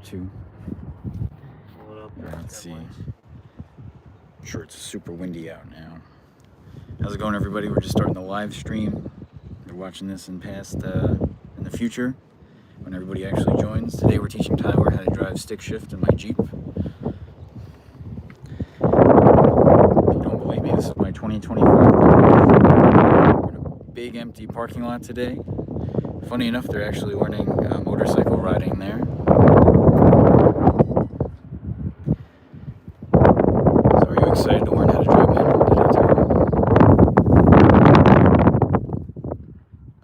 too. Let's see. I'm sure it's super windy out now. How's it going, everybody? We're just starting the live stream. You're watching this in the future when everybody actually joins. Today we're teaching Tyler how to drive stick shift in my Jeep. If you don't believe me, this is my 2025. We're in a big empty parking lot today. Funny enough, they're actually learning motorcycle riding there. So are you excited to learn how to drive manual today, Tyler?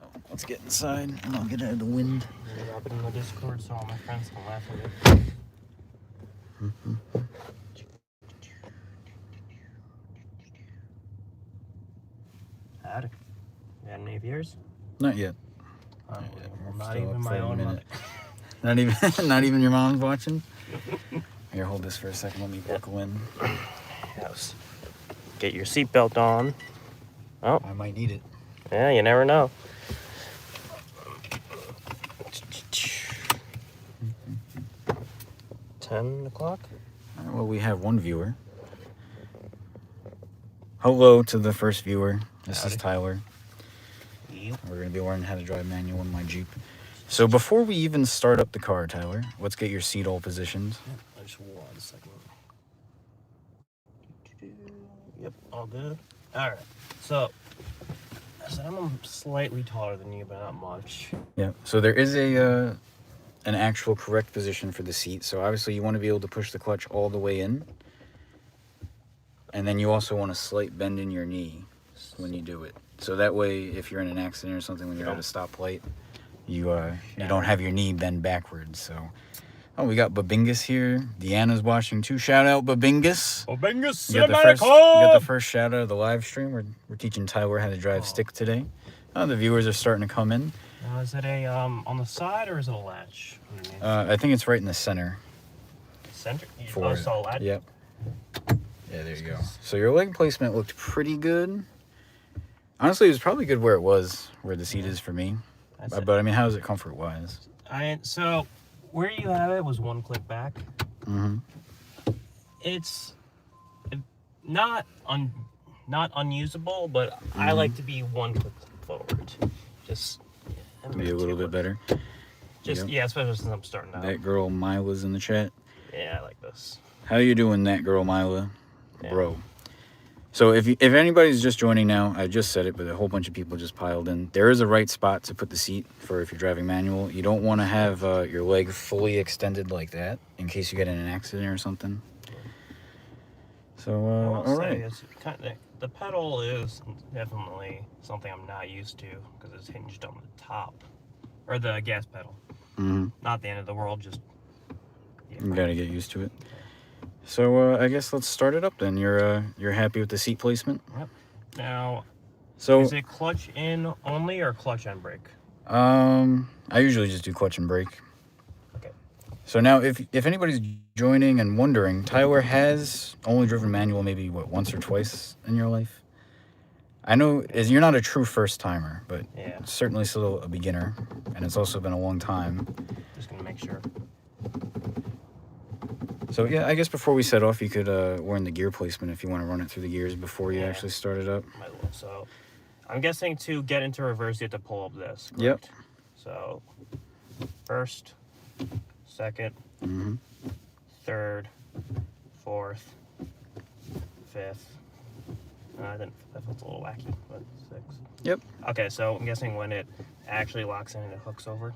Oh, let's get inside and I'll get out of the wind. Drop it in the Discord so all my friends can laugh at it. Howdy. You had any viewers? Not yet. Well, not even my own mother. Not even your mom's watching? Here, hold this for a second. Let me buckle in. Yes. Get your seatbelt on. Oh. I might need it. Yeah, you never know. $10 o'clock? Well, we have one viewer. Hello to the first viewer. This is Tyler. Yep. We're going to be learning how to drive manual in my Jeep. So before we even start up the car, Tyler, let's get your seat all positioned. Just 1 second. Yep, all good. All right. So, I'm slightly taller than you, but not much. Yeah. So there is an actual correct position for the seat. So obviously you want to be able to push the clutch all the way in. And then you also want a slight bend in your knee when you do it. So that way, if you're in an accident or something when you're at a stoplight, you don't have your knee bend backwards. So, oh, we got Babingus here. Deanna's watching too. Shout out Babingus. Babingus, You got the first shout out of the live stream. We're teaching Tyler how to drive stick today. The viewers are starting to come in. Now, is it a on the side or is it a latch? I think it's right in the center. Center? For it's a latch? Yep. Yeah, there you go. So your leg placement looked pretty good. Honestly, it was probably good where the seat is for me. But I mean, how is it comfort-wise? So where you have it was 1 click back. Mm-hmm. It's not unusable, but I like to be 1 click forward. Just be a little bit better. Yeah, especially since I'm starting out. That girl Mila's in the chat. Yeah, I like this. How you doing, that girl Mila? Yeah. Bro. So if anybody's just joining now, I just said it, but a whole bunch of people just piled in. There is a right spot to put the seat for if you're driving manual. You don't want to have your leg fully extended like that in case you get in an accident or something. So, all right. It's the pedal is definitely something I'm not used to because it's hinged on the top. Or the gas pedal. Mm-hmm. Not the end of the world, just... Yeah. You gotta get used to it. So I guess let's start it up then. You're happy with the seat placement? Yep. Now, so is it clutch in only or clutch and brake? I usually just do clutch and brake. Okay. So now, if anybody's joining and wondering, Tyler has only driven manual maybe once or twice in your life. I know you're not a true first timer, but yeah, certainly still a beginner, and it's also been a long time. Just gonna make sure. So yeah, I guess before we set off, you could learn the gear placement if you want to run it through the gears before you actually start it up. Might as well. So, I'm guessing to get into reverse, you have to pull up this. Correct? Yep. So, first, second, third, fourth, fifth. Then that feels a little wacky, but 6. Yep. Okay, so I'm guessing when it actually locks in and it hooks over.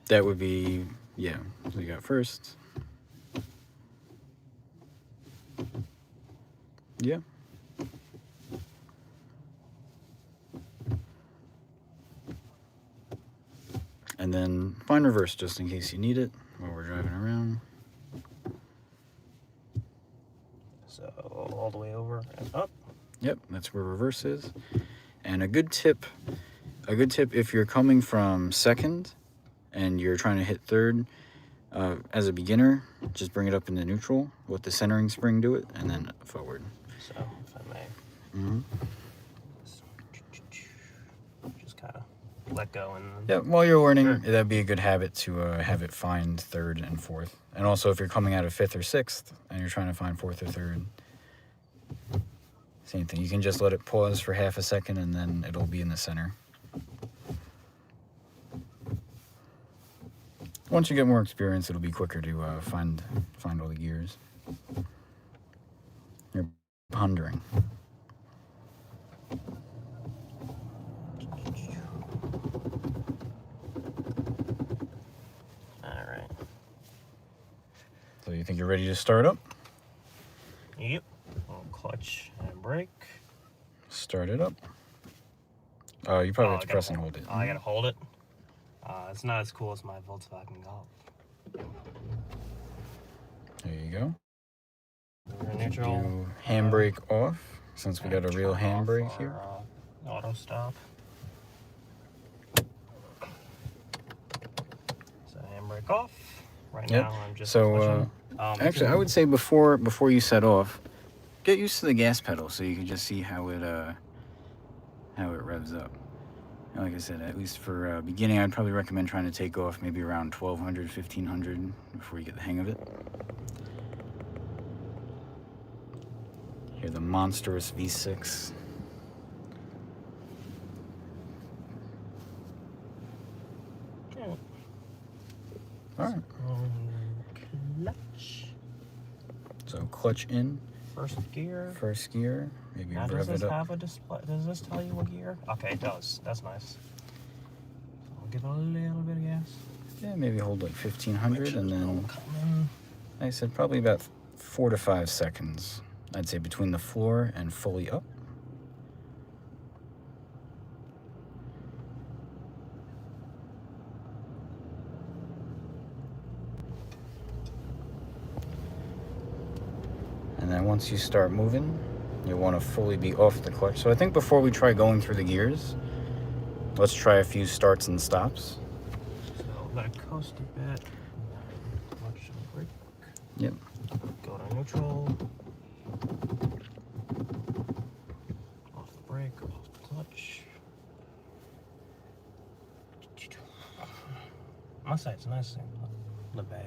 That would be, yeah. So you got first. Yeah. And then find reverse just in case you need it while we're driving around. So all the way over and up. Yep, that's where reverse is. And a good tip if you're coming from second and you're trying to hit third, as a beginner, just bring it up into neutral, let the centering spring do it, and then forward. So, if I may. Just kind of let go and. Yeah, while you're learning, Sure. that'd be a good habit to have it find third and fourth. And also, if you're coming out of fifth or sixth and you're trying to find fourth or third, same thing. You can just let it pause for half a second and then it'll be in the center. Once you get more experience, it'll be quicker to find all the gears. You're pondering. All right. So you think you're ready to start up? Yep. Little clutch and brake. Start it up. Oh, you probably have to I gotta press and hold it. Oh, I gotta hold it. It's not as cool as my Volkswagen Golf. There you go. We're neutral. Do handbrake off, since we got a real handbrake here. Auto stop. So handbrake off. Right Yep. now I'm just So actually, I would say before you set off, get used to the gas pedal so you can just see how it revs up. And like I said, at least for beginning, I'd probably recommend trying to take off maybe around 1200, 1500 before you get the hang of it. Hear the monstrous V6. Okay. All right. Clutch. So clutch in, First gear. first gear, maybe Now, does rev this it up. have a display? Does this tell you what gear? Okay, it does. That's nice. I'll give it a little bit of gas. Yeah, maybe hold like 1500 and then, Coming. like I said, probably about 4 to 5 seconds. I'd say between the floor and fully up. And then once you start moving, you'll want to fully be off the clutch. So I think before we try going through the gears, let's try a few starts and stops. So let it coast a bit. Clutch and brake. Yep. Go to neutral. Off the brake, off the clutch. I must say it's nice in the bay.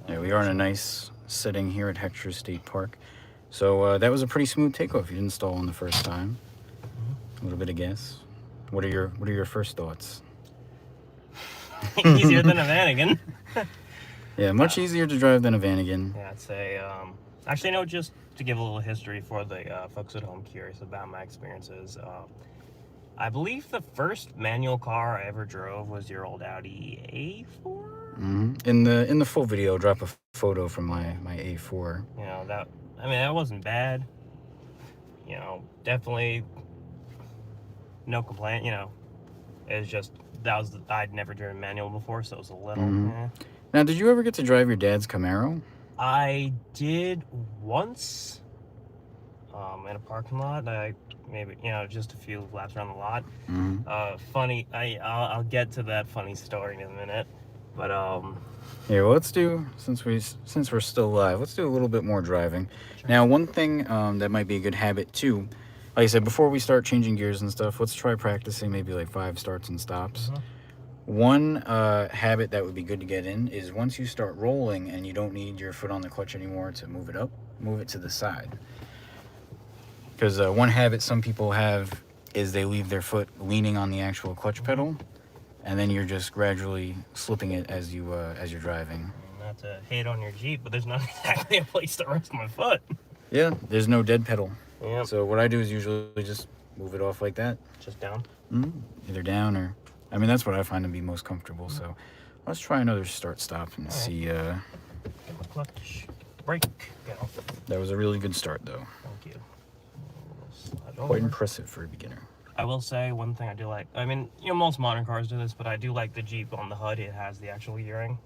Yeah, we are in a nice setting here at Heckscher State Park. So that was a pretty smooth takeoff. You didn't stall on the first time. A little bit of gas. What are your first thoughts? Easier than a Vanagon. Yeah, much easier to drive than a Vanagon. Yeah, I'd say, actually, no, just to give a little history for the folks at home curious about my experiences. I believe the first manual car I ever drove was your old Audi A4. In the full video, I'll drop a photo from my A4. You know, that wasn't bad. You know, definitely no complaint. You know, it was just I'd never driven manual before, so it was a little. Now, did you ever get to drive your dad's Camaro? I did once. In a parking lot. Maybe, you know, just a few laps around the lot. Funny. I'll get to that funny story in a minute. But Yeah, well, let's do, since we're still live, let's do a little bit more driving. Sure. Now, one thing that might be a good habit too, like I said, before we start changing gears and stuff, let's try practicing maybe like 5 starts and stops. One habit that would be good to get in is once you start rolling and you don't need your foot on the clutch anymore to move it up, move it to the side. Because one habit some people have is they leave their foot leaning on the actual clutch pedal, and then you're just gradually slipping it as you're driving. Not to hate on your Jeep, but there's not exactly a place to rest my foot. Yeah, there's no dead pedal. Yep. So what I do is usually just move it off like that. Just down? Either down or, I mean, that's what I find to be most comfortable. So let's try another start-stop and see. Get my clutch, brake, get off. That was a really good start, though. Thank you. Quite impressive for a beginner. I will say one thing I do like. I mean, you know, most modern cars do this, but I do like the Jeep on the HUD. It has the actual gearing.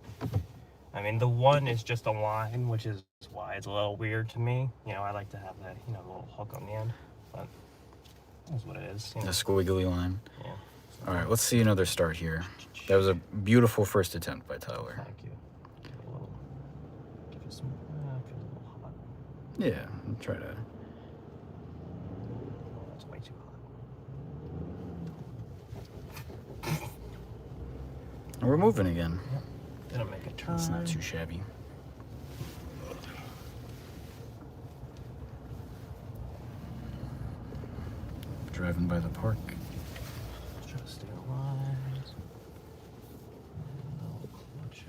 I mean, the one is just a line, which is why it's a little weird to me. You know, I like to have that, you know, little hook on the end. But that's what it is. You know. The squiggly line. Yeah. All right, let's see another start here. That was a beautiful first attempt by Tyler. Thank you. Give it a little hot. Yeah, try to. It's way too And we're moving again. Yep. Gonna make a turn. It's not too shabby. Driving by the park. Try to stay alive. No, clutch it.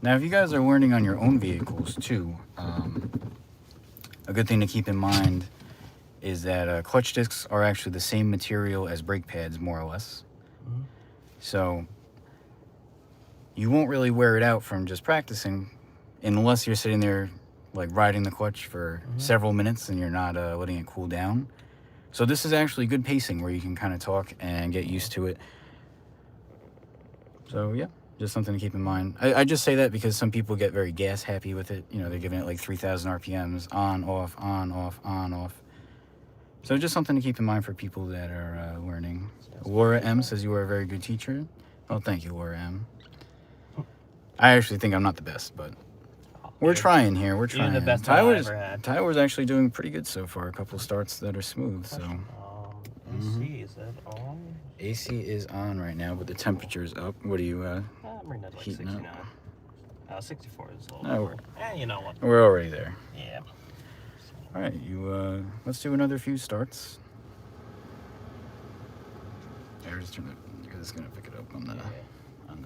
Now, if you guys are learning on your own vehicles too, a good thing to keep in mind is that clutch discs are actually the same material as brake pads, more or less. Mm-hmm. So you won't really wear it out from just practicing unless you're sitting there like riding the clutch for several minutes and you're not letting it cool down. So this is actually good pacing where you can kind of talk and get used to it. So yeah, just something to keep in mind. I just say that because some people get very gas happy with it. You know, they're giving it like 3,000 RPMs, on, off, on, off, on, off. So just something to keep in mind for people that are learning. Laura M says you are a very good teacher. Oh, thank you, Laura M. I actually think I'm not the best, but we're trying here. We're trying. You're the best one I ever had. Tyler's actually doing pretty good so far. A couple starts that are smooth. So AC, is it on? AC is on right now, but the temperature is up. What are you I'm reading that like heating 69. up? 64 is a little lower. You know what? We're already there. Yeah. All right, let's do another few starts. Here, just turn it because it's gonna pick it up on the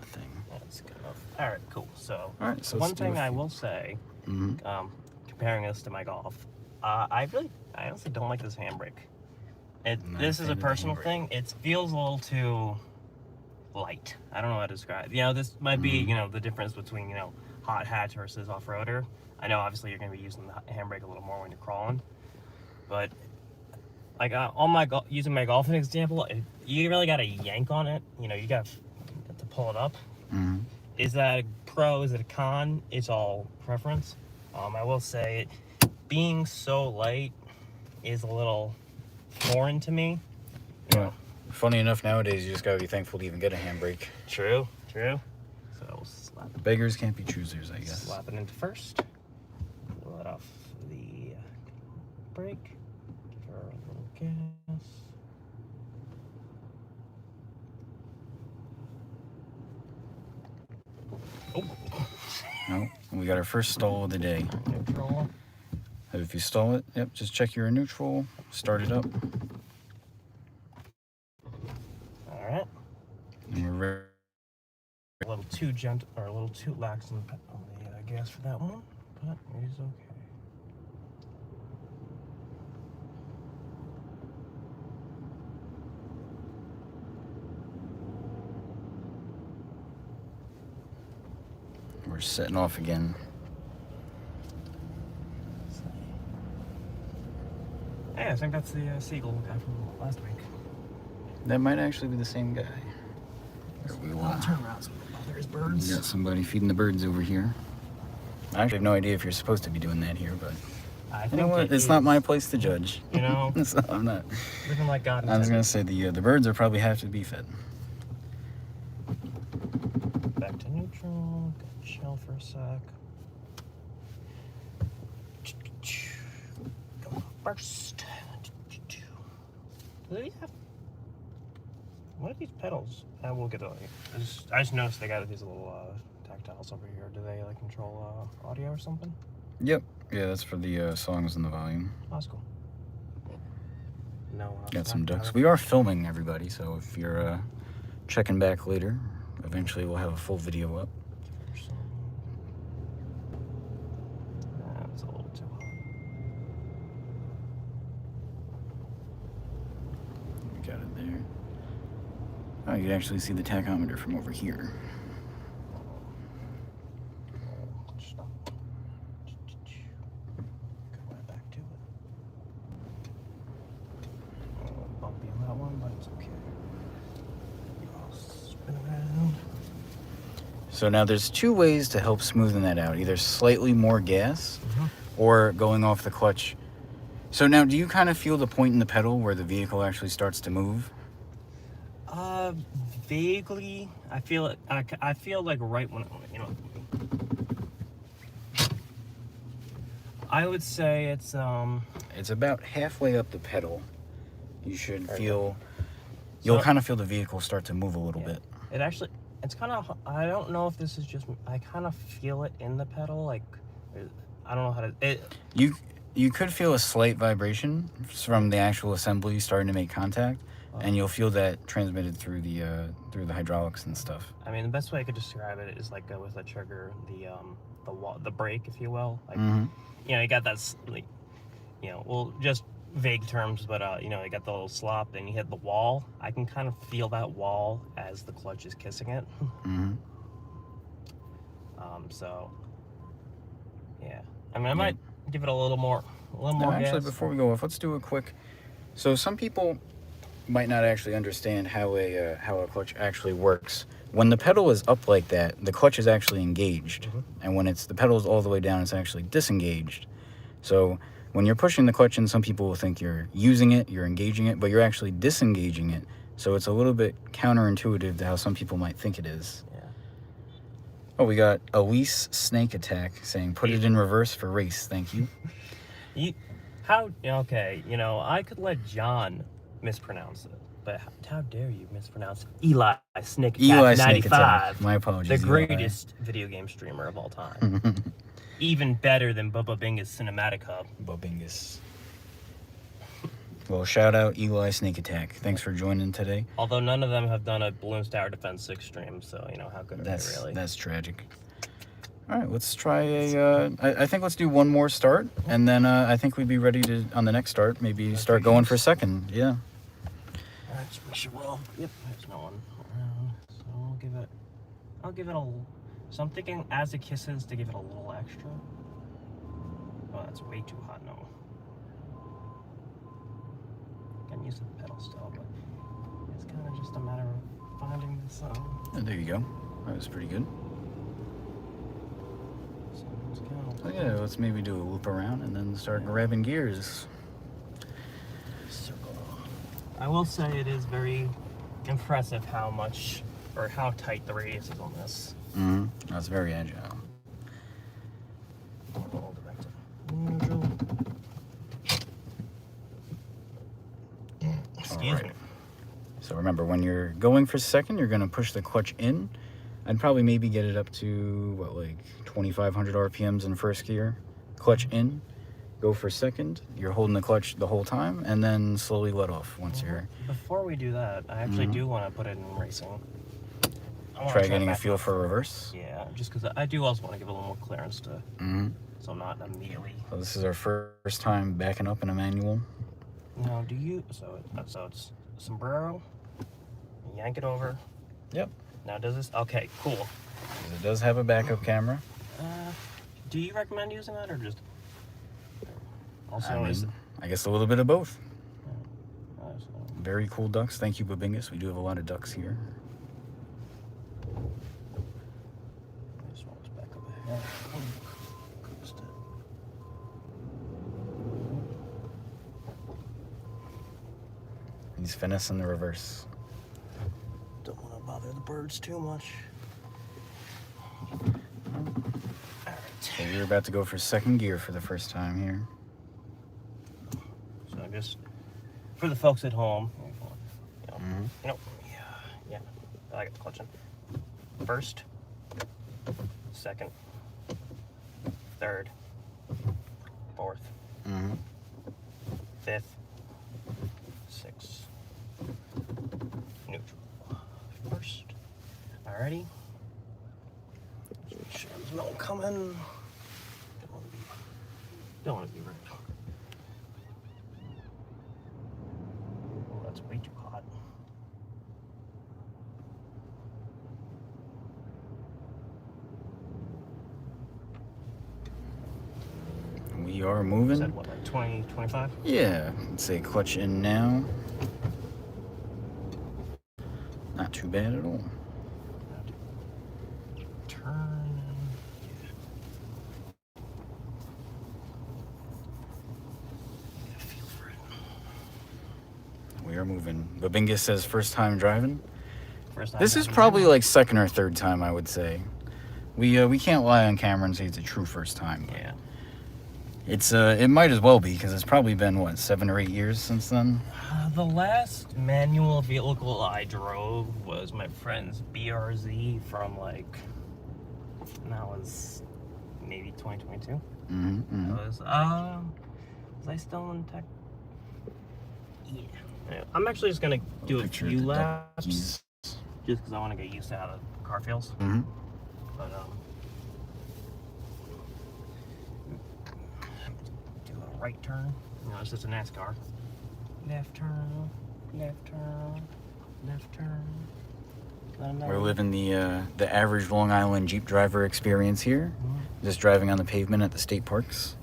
thing. That's good enough. All right, cool. So, all right, so one thing I will say, comparing this to my golf, I honestly don't like this handbrake. This is a personal thing. It feels a little too light. I don't know how to describe it. You know, this might be, you know, the difference between, you know, hot hatch versus off-roader. I know obviously you're going to be using the handbrake a little more when you're crawling, but like on using my golfing example, you really got to yank on it. You know, you got to pull it up. Is that a pro? Is it a con? It's all preference. I will say, being so light is a little foreign to me. Yeah. Funny enough, nowadays you just gotta be thankful to even get a handbrake. True. So we'll slap it. Beggars can't be choosers, I guess. Slap it into first. Let off the brake. Give her a little gas. Oh. No, we got our first stall of the day. Neutral. If you stall it, yep, just check you're in neutral, start it up. All right. And we're ready. A little too gentle, or a little too lax on the gas for that one, but it is okay. We're setting off again. Hey, I think that's the seagull guy from last week. That might actually be the same guy. There we I'll turn around so we don't bother his birds. We got somebody feeding the birds over here. I actually have no idea if you're supposed to be doing that here, but you know what? It's not my place to judge. You know, I'm not. living like God. I was gonna say the birds are probably have to be fed. Back to neutral. Gotta chill for a sec. Go on first. Do these have? What are these pedals? We'll get on. I just noticed they got these little tactiles over here. Do they like control audio or something? Yep. Yeah, that's for the songs and the volume. Oh, that's cool. No. Got some ducks. We are filming, everybody, so if you're checking back later, eventually we'll have a full video up. That's a little too hot. We got it there. Oh, you can actually see the tachometer from over here. Go right back to it. A little bumpy on that one, but it's okay. I'll spin around. So now there's two ways to help smoothen that out. Either slightly more gas or going off the clutch. So now do you kind of feel the point in the pedal where the vehicle actually starts to move? Vaguely. I feel it. I feel like right when, you know. I would say it's about halfway up the pedal. You should feel you'll So- kind of feel the vehicle start to move a little Yeah. bit. It actually, it's kind of, I don't know if this is just, I kind of feel it in the pedal, like, I don't know how to, You could feel a slight vibration from the actual assembly starting to make contact, and you'll feel that transmitted through the hydraulics and stuff. I mean, the best way I could describe it is like with the trigger, the brake, if you will. Like, Mm-hmm. you know, you got that, like, you know, well, just vague terms, but you know, you got the little slop, then you hit the wall. I can kind of feel that wall as the clutch is kissing it. Mm-hmm. So, yeah. I mean, I might give it a little more Actually, gas. before we go off, let's do a quick. So some people might not actually understand how a clutch actually works. When the pedal is up like that, the clutch is actually engaged, and when the pedal is all the way down, it's actually disengaged. So when you're pushing the clutch in, some people will think you're using it, you're engaging it, but you're actually disengaging it. So it's a little bit counterintuitive to how some people might think it is. Yeah. Oh, we got Elise Snake Attack saying, "Put it in reverse for race, thank you." Okay, you know, I could let John mispronounce it, but how dare you mispronounce Eli Snake Attack Eli Snake 95, Attack. My apologies. the Eli. greatest video game streamer of all time. Even better than Bubba Binga's Cinematic Hub. Bobingus. Well, shout out Eli Snake Attack. Thanks for joining today. Although none of them have done a Balloons Tower Defense 6 stream, so, you know, how good are they really? That's tragic. All right, let's try I think let's do one more start, and then I think we'd be ready to, on the next start, maybe start going for second. Yeah. Alright, so we should roll. Yep, there's no one around. So I'll give it a, so I'm thinking as it kisses to give it a little extra. Oh, that's way too hot, no. I can use the pedal still, but it's kind of just a matter of finding this And there you go. That was pretty good. So it's kind So yeah, let's maybe do a loop around and then start grabbing gears. circle. I will say it is very impressive how much, or how tight the radius is on this. Mm-hmm. That's very agile. Roll direct to neutral. Excuse Alright. me. So remember, when you're going for second, you're going to push the clutch in. I'd probably maybe get it up to, what, like 2,500 RPMs in first gear. Clutch in, go for second. You're holding the clutch the whole time, and then slowly let off once you're... Before we do that, I actually do want to put it in racing. I wanna Try getting a back feel up. for reverse. Yeah, just because I do also want to give a little more clearance to, Mm-hmm. so I'm not immediately. So this is our first time backing up in a manual. Now, so it's sombrero, yank it over. Yep. Now, does this, okay, cool. 'Cause it does have a backup camera. Do you recommend using that or just? Also, I is mean, I guess a little bit of both. so Very cool ducks. Thank you, Babingus. We do have a lot of ducks here. I just want this back up ahead. Coast it. He's finessing the reverse. Don't want to bother the birds too much. So you're about to go for second gear for the first time here. So just for the folks at home, you know, yeah, I got the clutch in. First, second, third, fourth, Mm-hmm. fifth, sixth, neutral. First, alrighty. Make sure there's no one coming. Don't want to be rude. Oh, that's way too hot. We are moving. Said what, like 20, 25? Yeah, let's say clutch in now. Not too bad at all. Turn. Feel for it. We are moving. Babingus says first time driving. First time This is driving. probably like second or third time, I would say. We can't lie on camera and say it's a true first time. But Yeah. It might as well be, because it's probably been, what, 7 or 8 years since then? The last manual vehicle I drove was my friend's BRZ from like, that was maybe 2022. Mm-hmm. Was I still in tech? Yeah. Anyway, I'm actually just gonna do a Picture of few the laps, duckies. just because I want to get used to how the car feels. Mm-hmm. But do a right turn. No, it's just a NASCAR. Left turn, left turn, left turn. We're living the average Long Island Jeep driver experience here, just driving on the pavement at the state parks.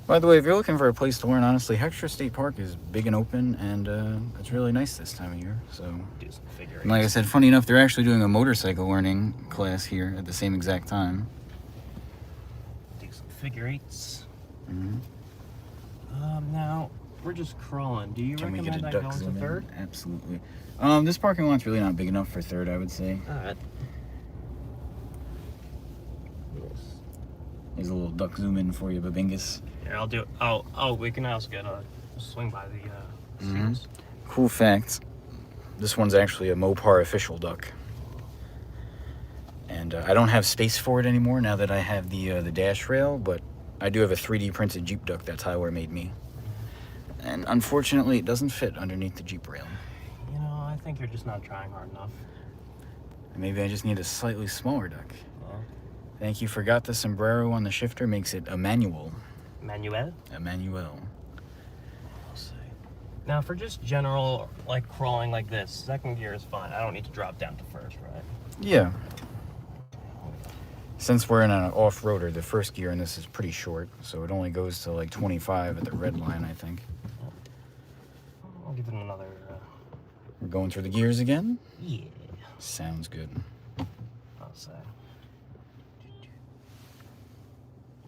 By the way, if you're looking for a place to learn, honestly, Heckscher State Park is big and open, and it's really nice this time of year. So, Do some figure and like I said, funny enough, they're actually doing a motorcycle learning class here at the same exact time. Do some figure eights. Mm-hmm. Now we're just crawling. Do you Can we recommend get a I duck go into zoom in? third? Absolutely. This parking lot's really not big enough for third, I would say. All right. Here's a little duck zoom in for you, Babingus. Here, I'll do it. Oh, we can also get a swing by the seals. Cool fact, this one's actually a Mopar official duck. And I don't have space for it anymore now that I have the dash rail, but I do have a 3D printed Jeep duck that Tyler made me. And unfortunately, it doesn't fit underneath the Jeep rail. You know, I think you're just not trying hard enough. Maybe I just need a slightly smaller duck. Yeah. Thank you. Forgot the sombrero on the shifter makes it a manual. Manuel? A manuel. I'll say. Now, for just general, like, crawling like this, second gear is fine. I don't need to drop down to first, right? Yeah. Since we're in an off-roader, the first gear in this is pretty short, so it only goes to like 25 at the red line, I think. I'll give it another... We're going through the gears again? Yeah. Sounds good. I'll say.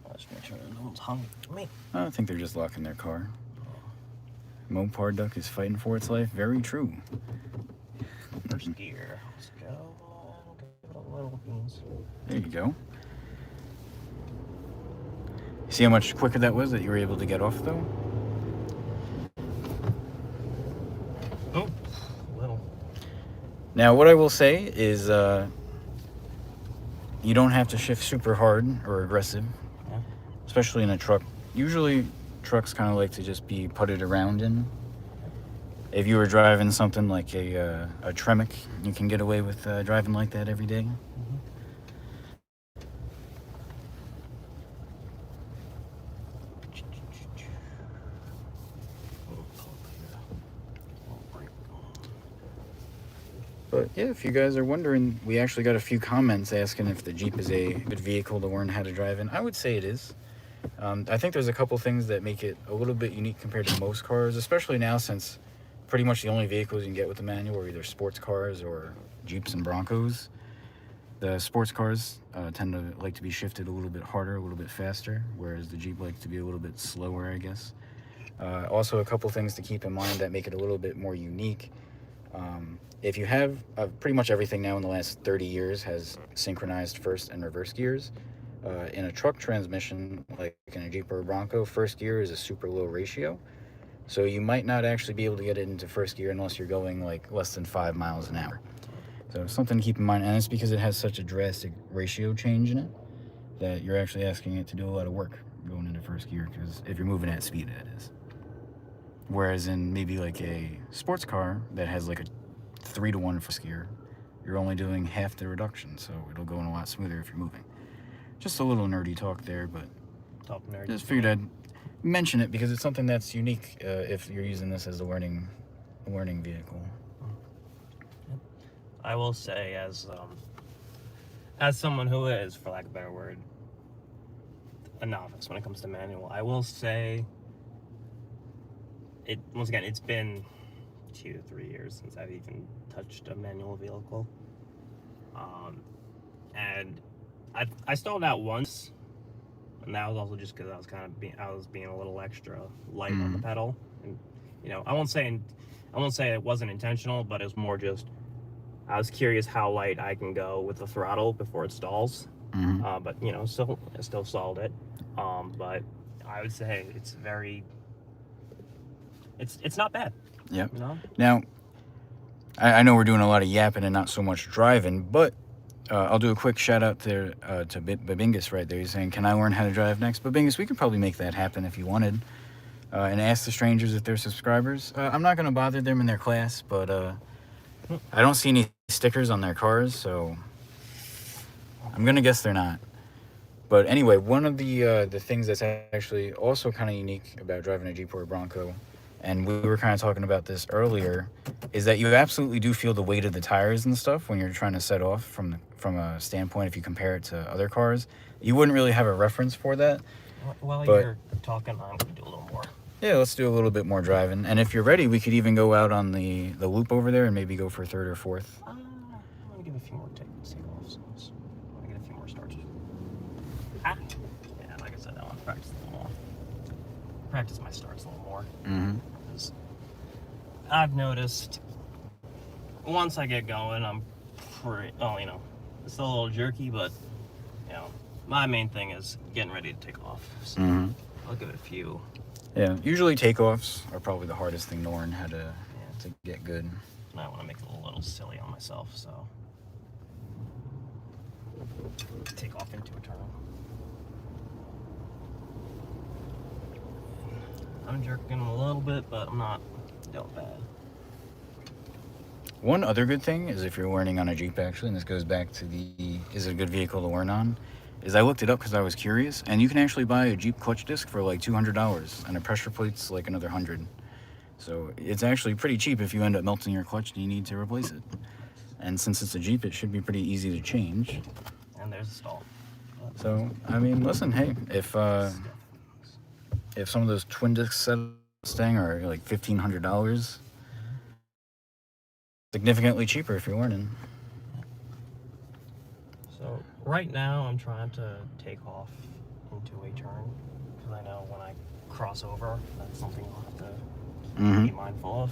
Let's make sure no one's hungry for me. I think they're just locking their car. Mopar duck is fighting for its life. Very true. First gear. Let's go. Give it a little beans. There you go. See how much quicker that was that you were able to get off, though? Oh, little. Now, what I will say is you don't have to shift super hard or aggressive, Yeah. especially in a truck. Usually, trucks kind of like to just be putted around in. If you were driving something like a Tremec, you can get away with driving like that every day. But yeah, if you guys are wondering, we actually got a few comments asking if the Jeep is a good vehicle to learn how to drive in. I would say it is. I think there's a couple things that make it a little bit unique compared to most cars, especially now since pretty much the only vehicles you can get with the manual are either sports cars or Jeeps and Broncos. The sports cars tend to like to be shifted a little bit harder, a little bit faster, whereas the Jeep likes to be a little bit slower, I guess. Also, a couple things to keep in mind that make it a little bit more unique. If you have pretty much everything now in the last 30 years has synchronized first and reverse gears. In a truck transmission, like in a Jeep or a Bronco, first gear is a super low ratio. So you might not actually be able to get it into first gear unless you're going like less than 5 miles an hour. So something to keep in mind, and it's because it has such a drastic ratio change in it that you're actually asking it to do a lot of work going into first gear, because if you're moving at speed, that is. Whereas in maybe like a sports car that has like a 3-to-1 first gear, you're only doing half the reduction, so it'll go in a lot smoother if you're moving. Just a little nerdy talk there, but Top nerd. just figured I'd mention it because it's something that's unique if you're using this as a learning vehicle. I will say, as someone who is, for lack of a better word, a novice when it comes to manual, I will say it. Once again, it's been 2 to 3 years since I've even touched a manual vehicle, and I stalled out once, and that was also just because I was being a little extra light on the pedal, and I won't say it wasn't intentional, but it was more just I was curious how light I can go with the throttle before it stalls. But I still stalled it. But I would say it's very, it's not bad. Yep. You know? Now, I know we're doing a lot of yapping and not so much driving, but I'll do a quick shout out to Babingus right there. He's saying, "Can I learn how to drive next?" Babingus, we could probably make that happen if you wanted. And ask the strangers if they're subscribers. I'm not going to bother them in their class, but I don't see any stickers on their cars, so I'm going to guess they're not. But anyway, one of the things that's actually also kind of unique about driving a Jeep or a Bronco, and we were kind of talking about this earlier, is that you absolutely do feel the weight of the tires and stuff when you're trying to set off from a standpoint. If you compare it to other cars, you wouldn't really have a reference for that. While But- you're talking, I'm gonna do a little more. Yeah, let's do a little bit more driving. And if you're ready, we could even go out on the loop over there and maybe go for third or fourth. I'm gonna give a few more take-offs. I'm gonna get a few more starts. Ah! Yeah, like I said, I want to practice a little more. Practice my starts a little more. Mm-hmm. Because I've noticed once I get going, I'm pretty, it's a little jerky, but, my main thing is getting ready to take off. So Mm-hmm. I'll give it a few. Yeah, usually takeoffs are probably the hardest thing to learn how to get good. And I want to make it a little silly on myself, so take off into a turn. I'm jerking a little bit, but I'm not doing bad. One other good thing is if you're learning on a Jeep, actually, and this goes back to is it a good vehicle to learn on, is I looked it up because I was curious, and you can actually buy a Jeep clutch disc for like $200, and a pressure plate's like another $100. So it's actually pretty cheap if you end up melting your clutch and you need to replace it. And since it's a Jeep, it should be pretty easy to change. And there's a stall. So, I mean, listen, hey, if some of those twin disc sets are like $1,500, significantly cheaper if you're learning. So right now I'm trying to take off into a turn because I know when I cross over, that's something I'll have to be mindful of.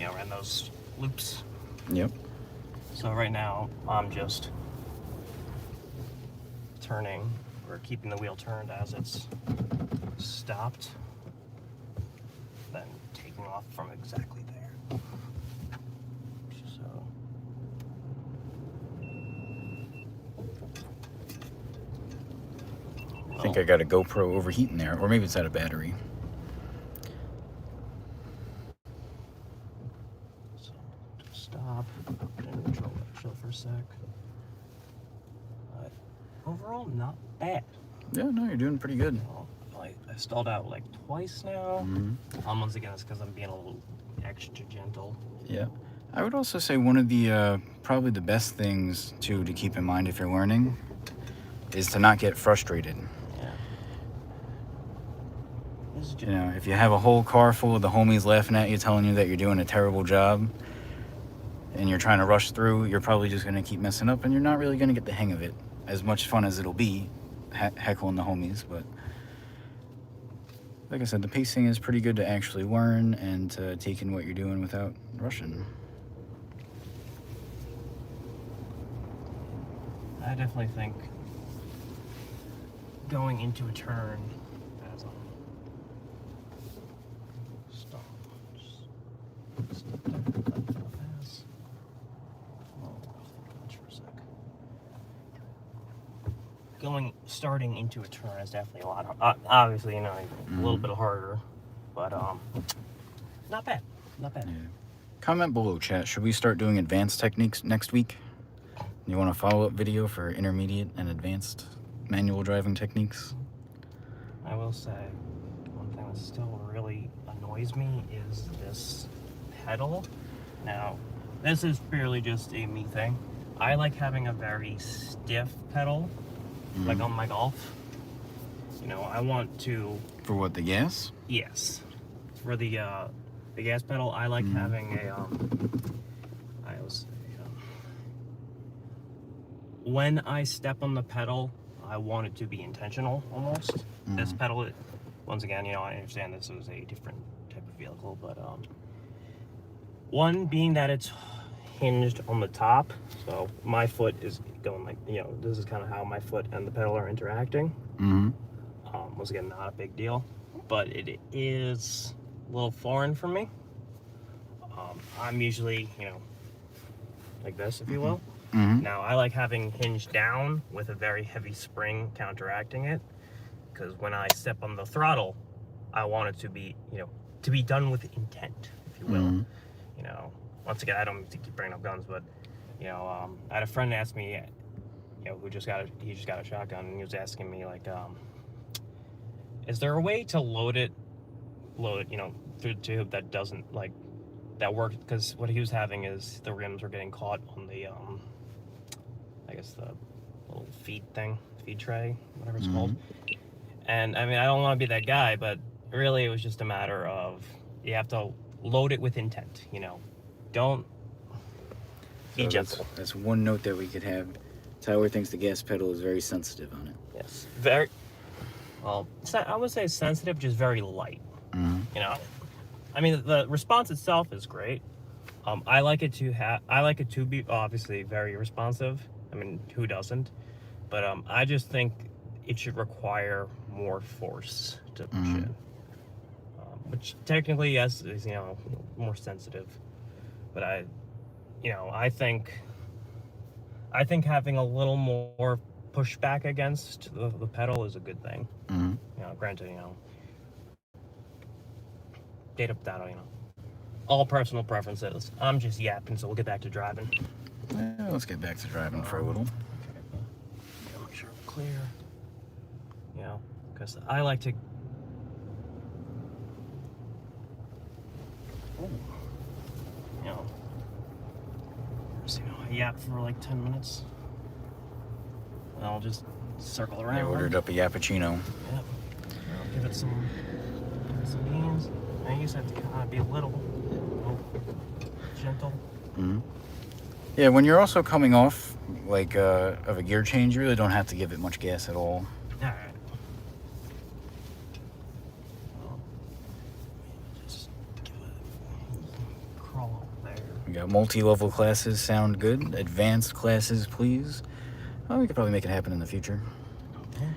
Around those loops. Yep. So right now I'm just turning or keeping the wheel turned as it's stopped, then taking off from exactly there. So I think I got a GoPro overheating there, or maybe it's out of battery. So just stop and chill for a sec. But overall, not bad. Yeah, no, you're doing pretty good. I stalled out like twice now. Mm-hmm. Once again, it's because I'm being a little extra gentle. Yeah. I would also say one of the probably the best things to keep in mind if you're learning is to not get frustrated. Yeah. This is You know, if you have a whole car full of the homies laughing at you, telling you that you're doing a terrible job, and you're trying to rush through, you're probably just going to keep messing up, and you're not really going to get the hang of it. As much fun as it'll be, heckling the homies, but like I said, the pacing is pretty good to actually learn and to take in what you're doing without rushing. I definitely think going into a turn as I'm stop. Just step down, cut the pass. Oh, clutch for a sec. Starting into a turn is definitely a lot. Obviously, a little bit harder, but not bad. Not bad. Yeah. Comment below, chat. Should we start doing advanced techniques next week? You want a follow-up video for intermediate and advanced manual driving techniques? I will say, one thing that still really annoys me is this pedal. Now, this is purely just a me thing. I like having a very stiff pedal, like on my Golf. I want to... For what, the gas? Yes. For the gas pedal, I like having a, I always say, when I step on the pedal, I want it to be intentional, almost. This pedal, once again, I understand this is a different type of vehicle, but, one being that it's hinged on the top, so my foot is going like, this is kind of how my foot and the pedal are interacting. Once again, not a big deal, but it is a little foreign for me. I'm usually, like this, if you will. Mm-hmm. Now, I like having hinge down with a very heavy spring counteracting it, because when I step on the throttle, I want it to be, to be done with intent, if you will. Mm-hmm. Once again, I don't mean to keep bringing up guns, but, I had a friend ask me, who just got a shotgun, and he was asking me, like, is there a way to load it, through the tube that doesn't, like, that worked? Because what he was having is the rims were getting caught on the, I guess the little feed tray, whatever it's called. And, I mean, I don't want to be that guy, but really it was just a matter of, you have to load it with intent, Don't be gentle. That's one note that we could have. Tyler thinks the gas pedal is very sensitive on it. Yes, very. Well, I would say sensitive, just very light. Mm-hmm. I mean, the response itself is great. I like it to be obviously very responsive. I mean, who doesn't? But I just think it should require more force to push it. Which technically, yes, is more sensitive. But I think having a little more pushback against the pedal is a good thing. Granted, data, all personal preferences. I'm just yapping, so we'll get back to driving. Yeah, let's get back to driving for a little. Okay. Make sure I'm clear. Because I like to. I yap for like 10 minutes. And I'll just circle around. I ordered up a yappuccino. Yep. I'll give it some beans. I just have to kind of be a little gentle. Mm-hmm. Yeah, when you're also coming off like of a gear change, you really don't have to give it much gas at all. Alright. Just give it crawl up there. We got multi-level classes, sound good. Advanced classes, please. Oh, we could probably make it happen in the future. Okay.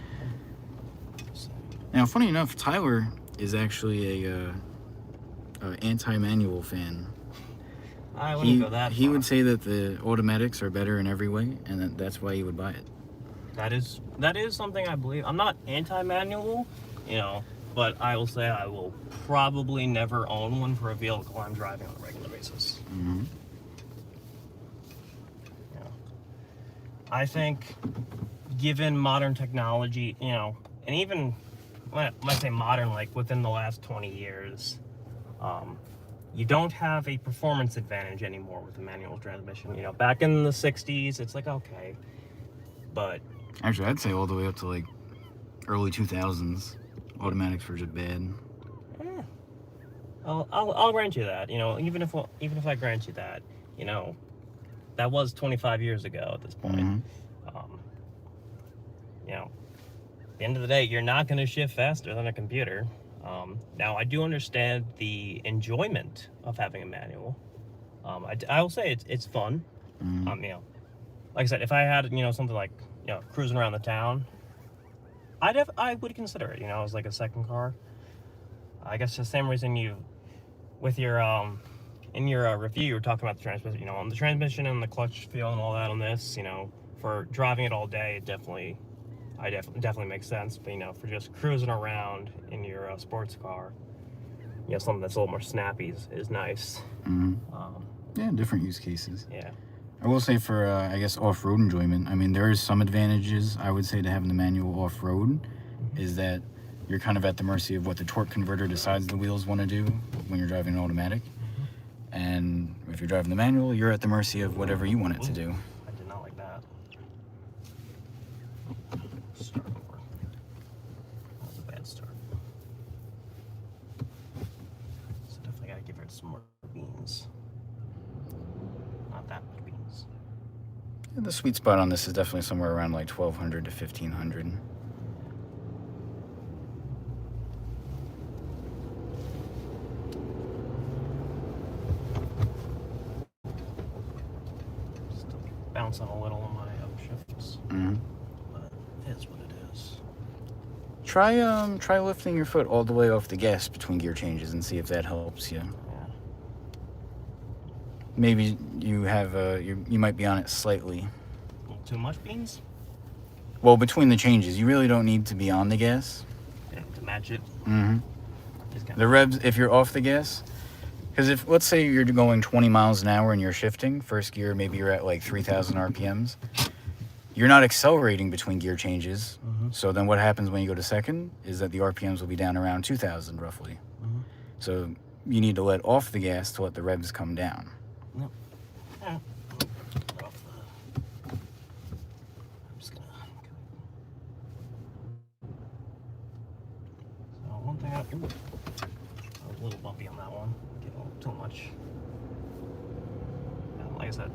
Now, funny enough, Tyler is actually a anti-manual fan. I wouldn't go that far. He would say that the automatics are better in every way, and that's why he would buy it. That is something I believe. I'm not anti-manual, but I will say I will probably never own one for a vehicle I'm driving on a regular basis. Mm-hmm. I think, given modern technology, and even when I say modern, like within the last 20 years, you don't have a performance advantage anymore with a manual transmission. Back in the 60s, it's like, okay, but... Actually, I'd say all the way up to like early 2000s, automatics were just bad. Yeah. I'll grant you that, even if I grant you that, that was 25 years ago at this point. Mm-hmm. At the end of the day, you're not going to shift faster than a computer. Now, I do understand the enjoyment of having a manual. I will say it's fun. Mm-hmm. Like I said, if I had something like cruising around the town, I would consider it. As like a second car. I guess the same reason with your in your review, you were talking about the transmission. On the transmission and the clutch feel and all that on this. For driving it all day, it definitely makes sense. But for just cruising around in your sports car, something that's a little more snappy is nice. Mm-hmm. Yeah, different use cases. Yeah. I will say for I guess off-road enjoyment, I mean there is some advantages I would say to having the manual off-road. Is that you're kind of at the mercy of what the torque converter decides the wheels want to do when you're driving an automatic. And if you're driving the manual, you're at the mercy of whatever you want it to do. I did not like that. Start over. That was a bad start. So definitely gotta give it some more beans. Not that much beans. Yeah, the sweet spot on this is definitely somewhere around like 1,200 to 1,500. Bouncing a little on my upshifts. Mm-hmm. But it is what it is. Try lifting your foot all the way off the gas between gear changes and see if that helps you. Yeah. Maybe you have you might be on it slightly. A little too much beans? Well, between the changes, you really don't need to be on the gas. Yeah, to match it. Mm-hmm. Just kinda- The revs, if you're off the gas, because if, let's say you're going 20 miles an hour and you're shifting, first gear, maybe you're at like 3,000 RPMs. You're not accelerating between gear changes. Mhm. So then what happens when you go to second is that the RPMs will be down around 2,000 roughly. Mhm. So you need to let off the gas to let the revs come down. Yep. Yeah. I'm just gonna. So one thing I was a little bumpy on that one. Get a little too much. And like I said,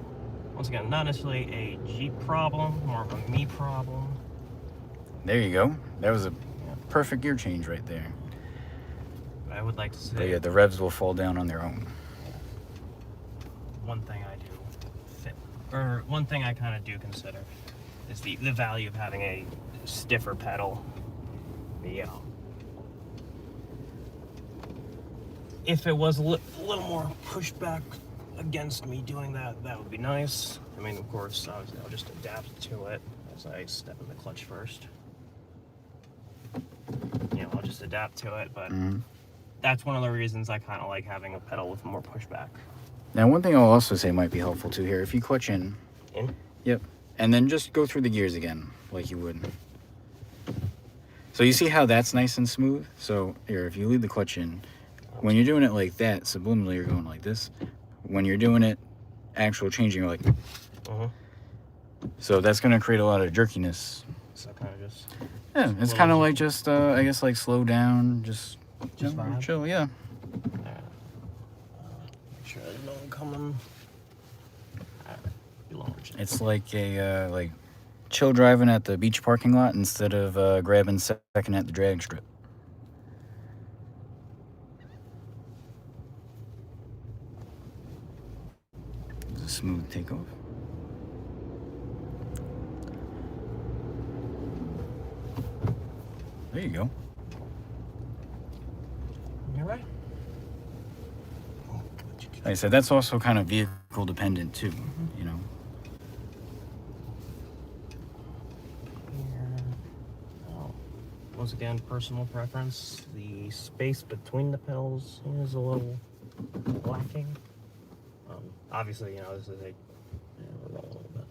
once again, not necessarily a Jeep problem, more of a me problem. There you go. That was a perfect gear change right there. But I would like to say But yeah, the revs will fall down on their own. one thing I do fit, or one thing I kind of do consider is the value of having a stiffer pedal. If it was a little more pushback against me doing that, that would be nice. I mean, of course, I'll just adapt to it as I step in the clutch first. I'll just adapt to it, but that's one of the reasons I kind of like having a pedal with more pushback. Now, one thing I'll also say might be helpful too here, if you clutch in. Yep. And then just go through the gears again, like you would. So you see how that's nice and smooth? So here, if you leave the clutch in, when you're doing it like that, subliminally you're going like this. When you're doing it, actual changing, you're like. So that's going to create a lot of jerkiness. So kind of just. Yeah, it's kind of like just, I guess, like slow down, just vibe. chill, yeah. Make sure there's no one coming. It's like a like chill driving at the beach parking lot instead of grabbing second at the drag strip. It's a smooth takeoff. There you go. You're right. Like I said, that's also kind of vehicle dependent too, you know. Once again, personal preference. The space between the pedals is a little lacking. Obviously, this is we're rolling a little bit.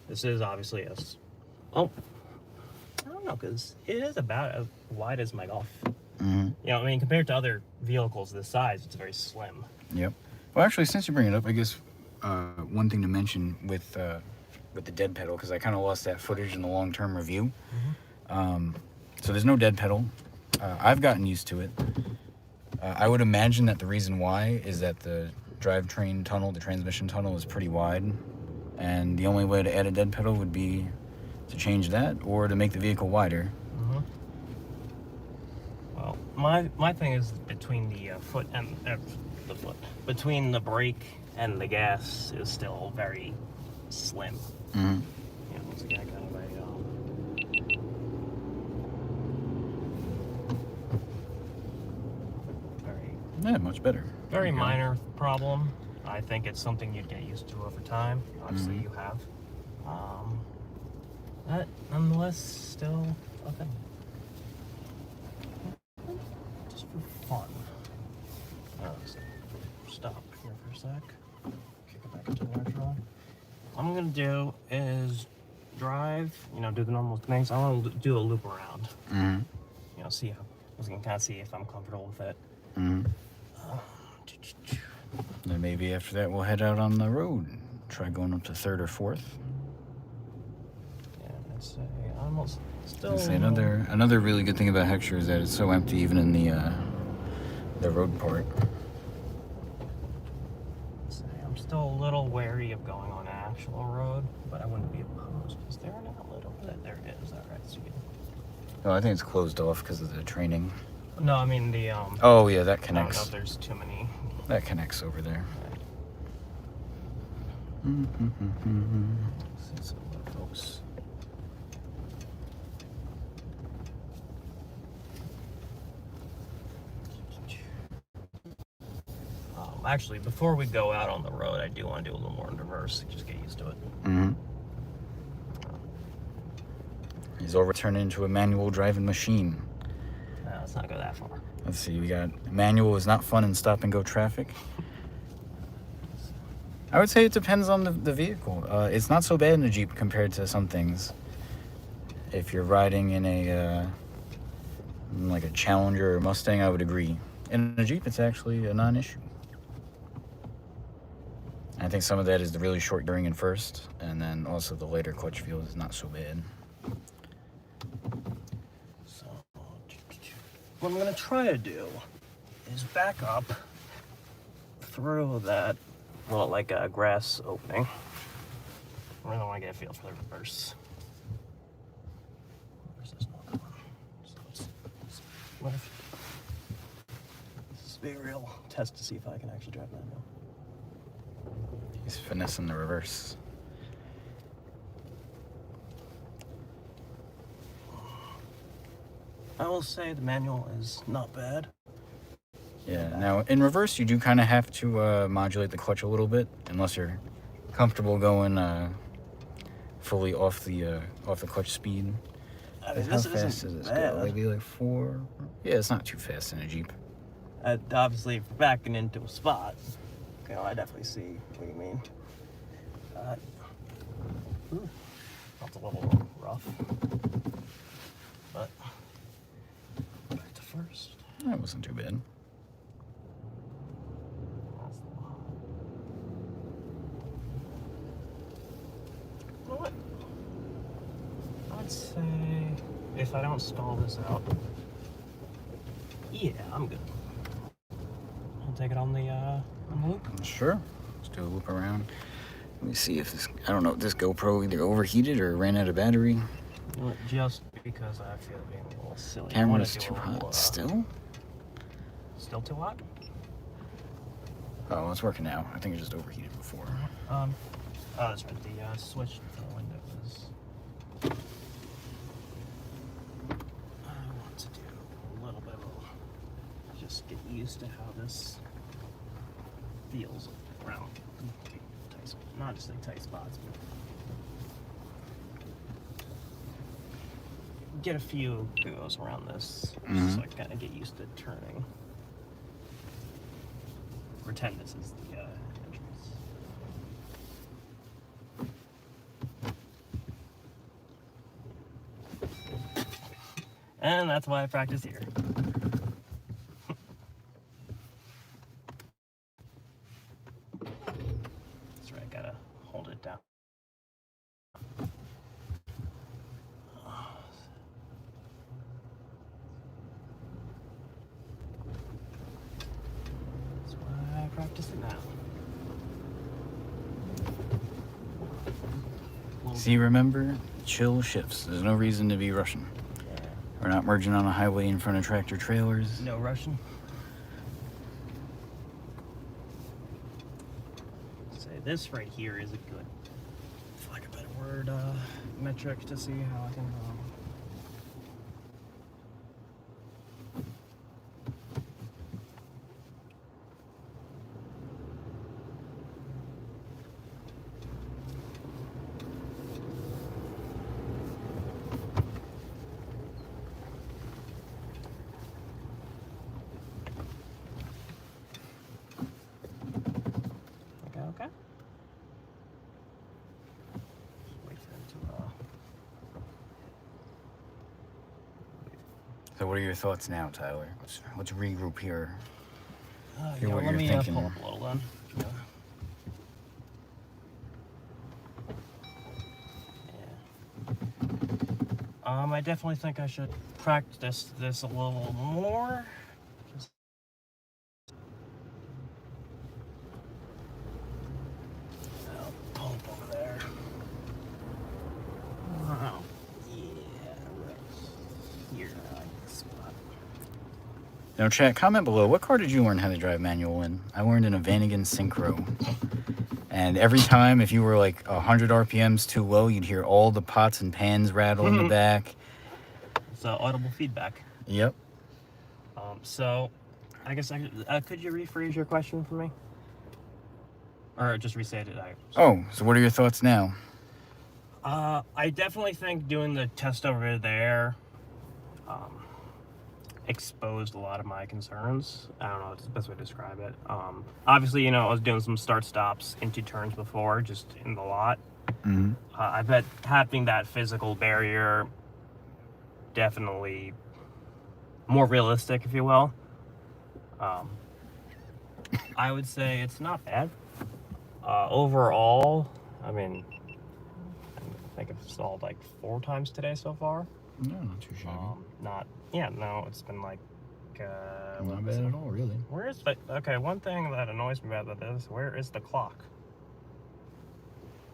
This is obviously I don't know, because it is about as wide as my Golf. Compared to other vehicles this size, it's very slim. Yep. Well, actually, since you bring it up, I guess one thing to mention with the dead pedal, because I kind of lost that footage in the long-term review. So there's no dead pedal. I've gotten used to it. I would imagine that the reason why is that the drivetrain tunnel, the transmission tunnel, is pretty wide, and the only way to add a dead pedal would be to change that or to make the vehicle wider. Well, my thing is between the foot and between the brake and the gas is still very slim. Once again, kind of Yeah, much better. very minor problem. I think it's something you'd get used to over time. Obviously, you have. But nonetheless, still a thing. Just for fun. Stop here for a sec. Kick it back into neutral. What I'm gonna do is drive, do the normal things. I want to do a loop around. See how I was gonna kind of see if I'm comfortable with it. Then maybe after that we'll head out on the road. Try going up to 3rd or 4th. Yeah, I'd say almost still. I'd say another really good thing about Heckscher is that it's so empty even in the road part. I'm still a little wary of going on an actual road, but I wouldn't be opposed. Is there an outlet over there? There it is. All right, so Oh, I think it's closed off because of the training. No, I mean the Oh yeah, that I don't know connects. if there's too many. That connects over there. See some of the folks. Actually, before we go out on the road, I do want to do a little more in reverse. Just get used to it. Mm-hmm. He's overturned into a manual driving machine. No, let's not go that far. Let's see, we got manual is not fun in stop and go traffic. I would say it depends on the vehicle. It's not so bad in a Jeep compared to some things. If you're riding in a like a Challenger or Mustang, I would agree. In a Jeep, it's actually a non-issue. I think some of that is the really short gearing in first, and then also the later clutch feel is not so bad. So, what I'm going to try to do is back up through that, well, like a grass opening. I really want to get a feel for the reverse. Where's this one? So what if this is a real test to see if I can actually drive manual. He's finessing the reverse. I will say the manual is not bad. Yeah, now in reverse you do kind of have to modulate the clutch a little bit, unless you're comfortable going fully off the clutch speed. I mean, How this fast isn't does this bad. go? Maybe like 4? Yeah, it's not too fast in a Jeep. Obviously, if we're backing into a spot, you know, I definitely see what you mean. That's a little rough. But back to first. That wasn't too bad. That's the lot. You know what? I'd say if I don't stall this out, yeah, I'm good. I'll take it on the loop. Sure. Let's do a loop around. Let me see if this, I don't know, if this GoPro either overheated or ran out of battery. You know what, just because I feel being a little silly. Camera's too hot. Still? Still too hot? Oh, it's working now. I think it just overheated before. Oh, that's right. The switch to the window is. I want to do a little bit of just get used to how this feels around tight, not just like tight spots, but get a few goes around this, just so I kind of get used to turning. Pretend this is the entrance. And that's why I practice here. That's right, gotta hold it down. That's why I practice it now. See, remember? Chill shifts. There's no reason to be rushing. We're not merging on a highway in front of tractor trailers. No rushing. Say this right here is a good, for lack of a better word, metric to see how I can. Okay. Just wait for him to. So what are your thoughts now, Tyler? Let's regroup here. Hear Yeah, what let you're me thinking. pull up a little then. Yeah. I definitely think I should practice this a little more. Just pull up over there. Oh, yeah, right here. I like this spot. Now, chat, comment below. What car did you learn how to drive manual in? I learned in a Vanagon Synchro. And every time, if you were like 100 RPMs too low, you'd hear all the pots and pans rattle in the back. It's audible feedback. Yep. So, I guess could you rephrase your question for me? or just reset it. Oh, so what are your thoughts now? I definitely think doing the test over there exposed a lot of my concerns. I don't know what's the best way to describe it. Obviously, you know, I was doing some start stops into turns before, just in the lot. Mm-hmm. I bet having that physical barrier definitely more realistic, if you will. I would say it's not bad. Overall, I mean, I think I've stalled like 4 times today so far. No, not too shabby. No, it's been like, not bad at all, really. Where is the, okay, one thing that annoys me about this, where is the clock?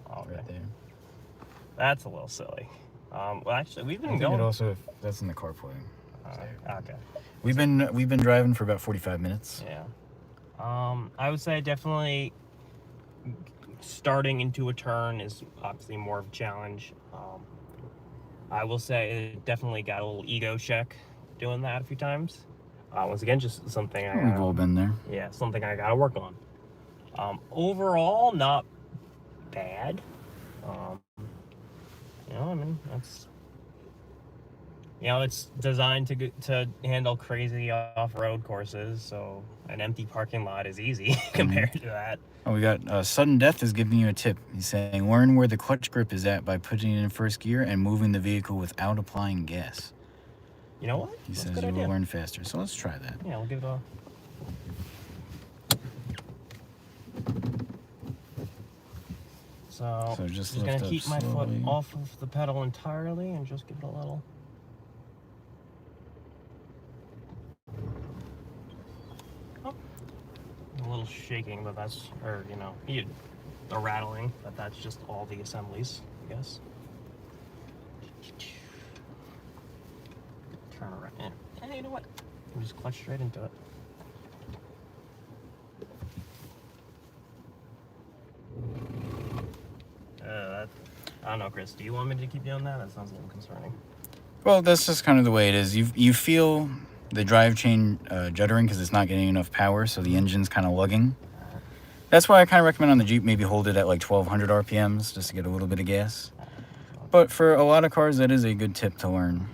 Okay. Right there. That's a little silly. Well, actually, we've I been think going. it also, that's in the CarPlay. Okay. We've been driving for about 45 minutes. Yeah. I would say definitely starting into a turn is obviously more of a challenge. I will say it definitely got a little ego check doing that a few times. Once again, just something We've all been there. Yeah, something I gotta work on. Overall, not bad. You know, I mean, that's, you know, it's designed to handle crazy off-road courses, so an empty parking lot is easy compared to that. Oh, we got Sudden Death is giving you a tip. He's saying, learn where the clutch grip is at by putting it in first gear and moving the vehicle without applying gas. You know what? He That's says you will learn faster. So let's try that. Yeah, we'll give it a... So just gonna lift keep up my foot slowly. off of the pedal entirely and just give it a little. Oh. A little shaking, but that's, or you know, the rattling, but that's just all the assemblies, I guess. Turn around. And you know what? You just clutch straight into it. I don't know, Chris. Do you want me to keep doing that? That sounds a little concerning. Well, that's just kind of the way it is. You feel the drive chain juddering because it's not getting enough power, so the engine's kind of lugging. That's why I kind of recommend on the Jeep maybe hold it at like 1200 RPMs just to get a little bit of gas. But for a lot of cars, that is a good tip to learn.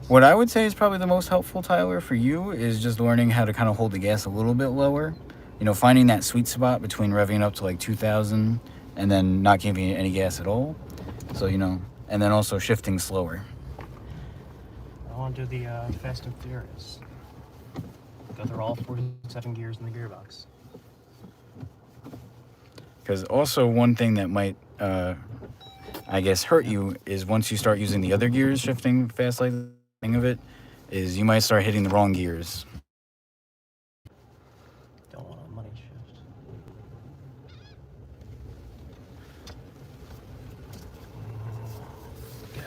What I would say is probably the most helpful, Tyler, for you is just learning how to kind of hold the gas a little bit lower. You know, finding that sweet spot between revving up to like 2,000 and then not giving it any gas at all. So, you know, and then also shifting slower. I want to do the Fast and Furious. Go through all 47 gears in the gearbox. Because also one thing that might, I guess, hurt you is once you start using the other gears, shifting fast like the thing of it, is you might start hitting the wrong gears. Don't want a money shift. Yeah.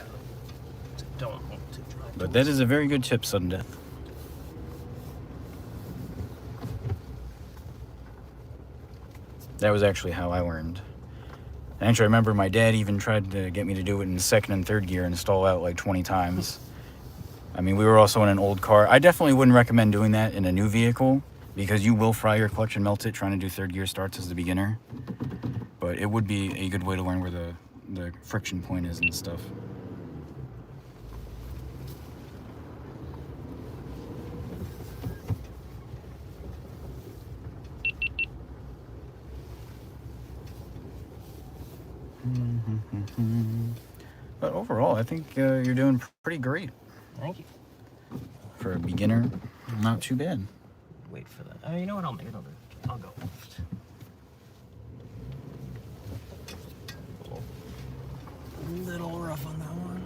Don't want to drive. But that is a very good tip, Sudden Death. That was actually how I learned. And actually, I remember my dad even tried to get me to do it in second and third gear and stall out like 20 times. I mean, we were also in an old car. I definitely wouldn't recommend doing that in a new vehicle because you will fry your clutch and melt it trying to do third gear starts as a beginner. But it would be a good way to learn where the friction point is and stuff. But overall, I think you're doing pretty great. Thank you. For a beginner, not too bad. Wait for that. You know what? I'll make another. I'll go left. A little rough on that one.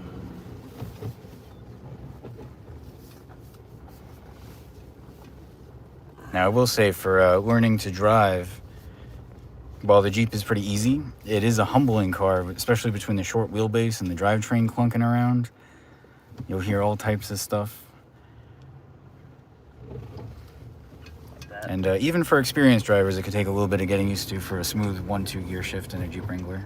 Now, I will say for learning to drive, while the Jeep is pretty easy, it is a humbling car, especially between the short wheelbase and the drivetrain clunking around. You'll hear all types of stuff. And even for experienced drivers, it could take a little bit of getting used to for a smooth 1-2 gear shift in a Jeep Wrangler.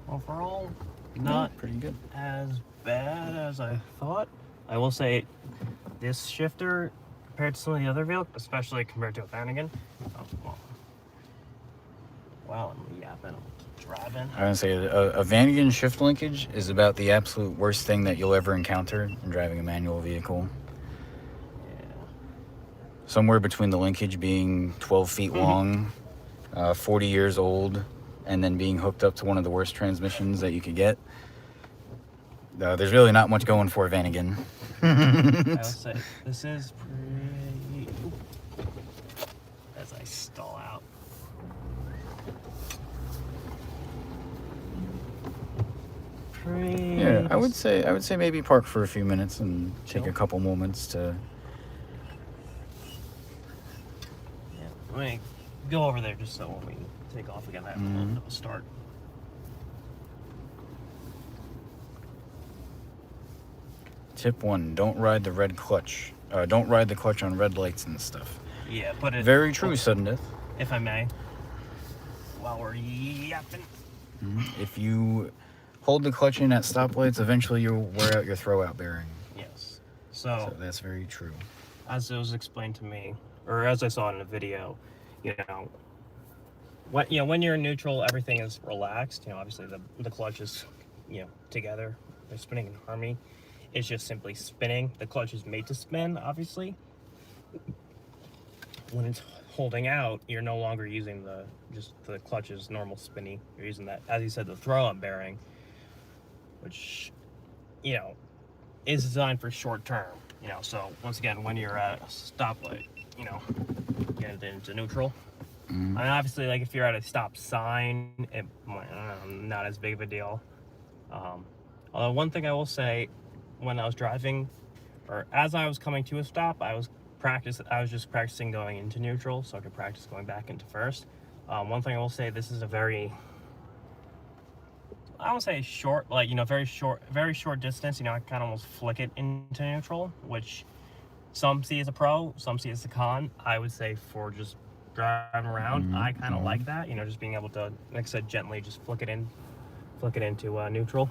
overall, not pretty good. as bad as I thought. I will say this shifter, compared to some of the other vehicles, especially compared to a Vanagon, I'm yapping, I'm driving. I would say a Vanagon shift linkage is about the absolute worst thing that you'll ever encounter in driving a manual vehicle. Yeah. Somewhere between the linkage being 12 feet long, 40 years old, and then being hooked up to one of the worst transmissions that you could get. There's really not much going for a Vanagon. I will say, this is pretty... As I stall out. Pretty... Yeah, I would say maybe park for a few minutes and take a couple moments to... Yeah, let me go over there just so when we take off again, I have a little bit of a start. Tip 1, don't ride the red clutch. Don't ride the clutch on red lights and stuff. Yeah, put it... Very true, sudden death. If I may. While we're yapping. If you hold the clutch in at stoplights, eventually you'll wear out your throwout bearing. Yes. So that's very true. As it was explained to me, or as I saw in the video, when you're in neutral, everything is relaxed. Obviously the clutch is, together. They're spinning in harmony. It's just simply spinning. The clutch is made to spin, obviously. When it's holding out, you're no longer using the clutch's normal spinny. You're using that, as you said, the throw-up bearing, which, is designed for short term. So once again, when you're at a stoplight, get it into neutral. And obviously, like if you're at a stop sign, it might, not as big of a deal. Although one thing I will say, when I was driving, or as I was coming to a stop, I was just practicing going into neutral, so I could practice going back into first. One thing I will say, this is a very, I would say short, very short distance. I kind of almost flick it into neutral, which some see as a pro, some see as a con. I would say for just driving around, I kind of like that. Just being able to, like I said, gently just flick it into neutral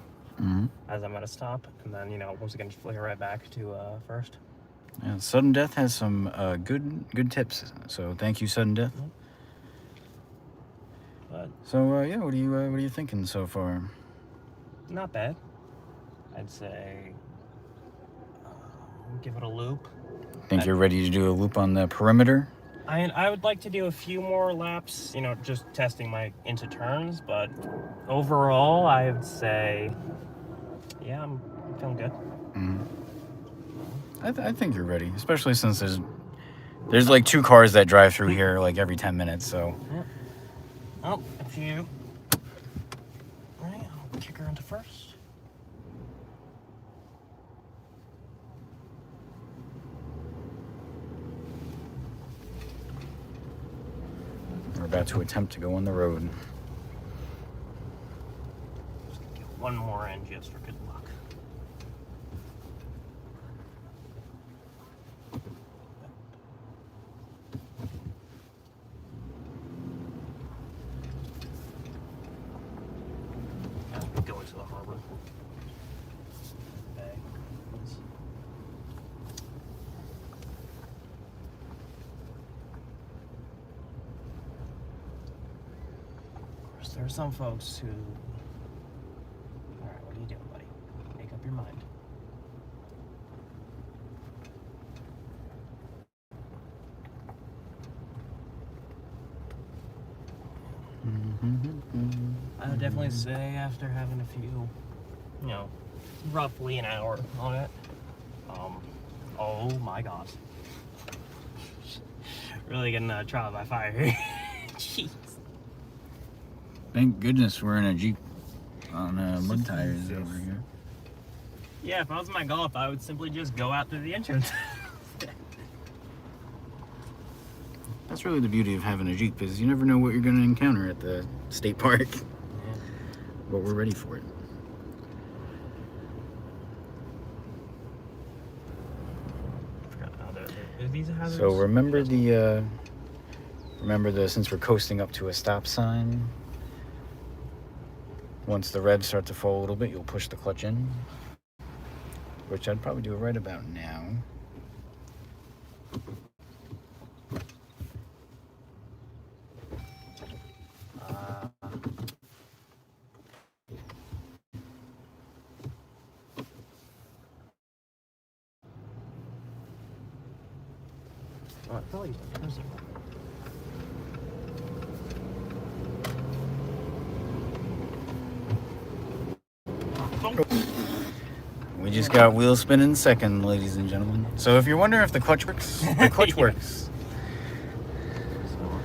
as I'm at a stop, and then once again just flick it right back to first. Yeah, Sudden Death has some good tips. So thank you, Sudden Death. But so what are you thinking so far? Not bad. I'd say give it a loop. Think you're ready to do a loop on the perimeter? I would like to do a few more laps, just testing my into turns, but overall, I would say, yeah, I'm feeling good. I think you're ready, especially since there's like 2 cars that drive through here like every 10 minutes, so. Yeah. Oh, if you... All right, I'll kick her into first. We're about to attempt to go on the road. Just gonna get one more in just for good luck. Go into the harbor. Bay. Of course, there are some folks who... Alright, what are you doing, buddy? Make up your mind. I would definitely say after having a few, roughly an hour on it, oh my god. Really getting a trial by fire here. Jeez. Thank goodness we're in a Jeep on mud tires over here. Yeah, if I was in my Golf, I would simply just go out through the entrance. That's really the beauty of having a Jeep, is you never know what you're going to encounter at the state park. Yeah. But we're ready for it. So remember since we're coasting up to a stop sign, Once the revs start to fall a little bit, you'll push the clutch in, which I'd probably do right about now. I thought you said press it. We just got wheel spinning second, ladies and gentlemen. So if you're wondering if the clutch works, the clutch works. So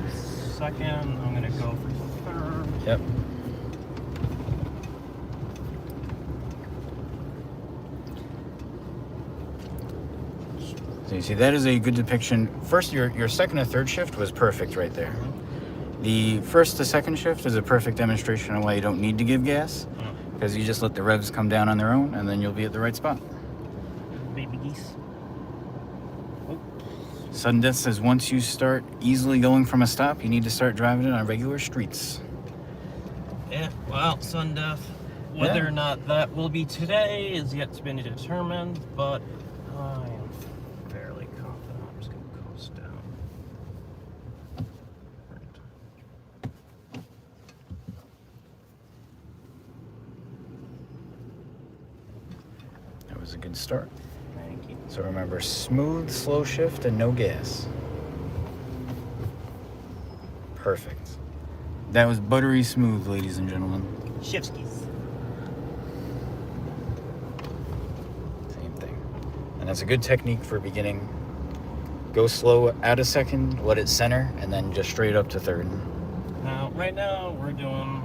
second, I'm gonna go for third. Yep. So you see, that is a good depiction. First, your second and third shift was perfect right there. The first to second shift is a perfect demonstration of why you don't need to give gas, because you just let the revs come down on their own, and then you'll be at the right spot. Baby geese. Sudden death says once you start easily going from a stop, you need to start driving it on regular streets. Yeah, well, sun death. Whether or not that will be today is yet to be determined, but I am fairly confident. I'm just going to coast down. That was a good start. Thank you. So remember, smooth, slow shift, and no gas. Perfect. That was buttery smooth, ladies and gentlemen. Shifskies. Same thing. And that's a good technique for beginning. Go slow out a second, let it center, and then just straight up to third. Now, right now, we're doing,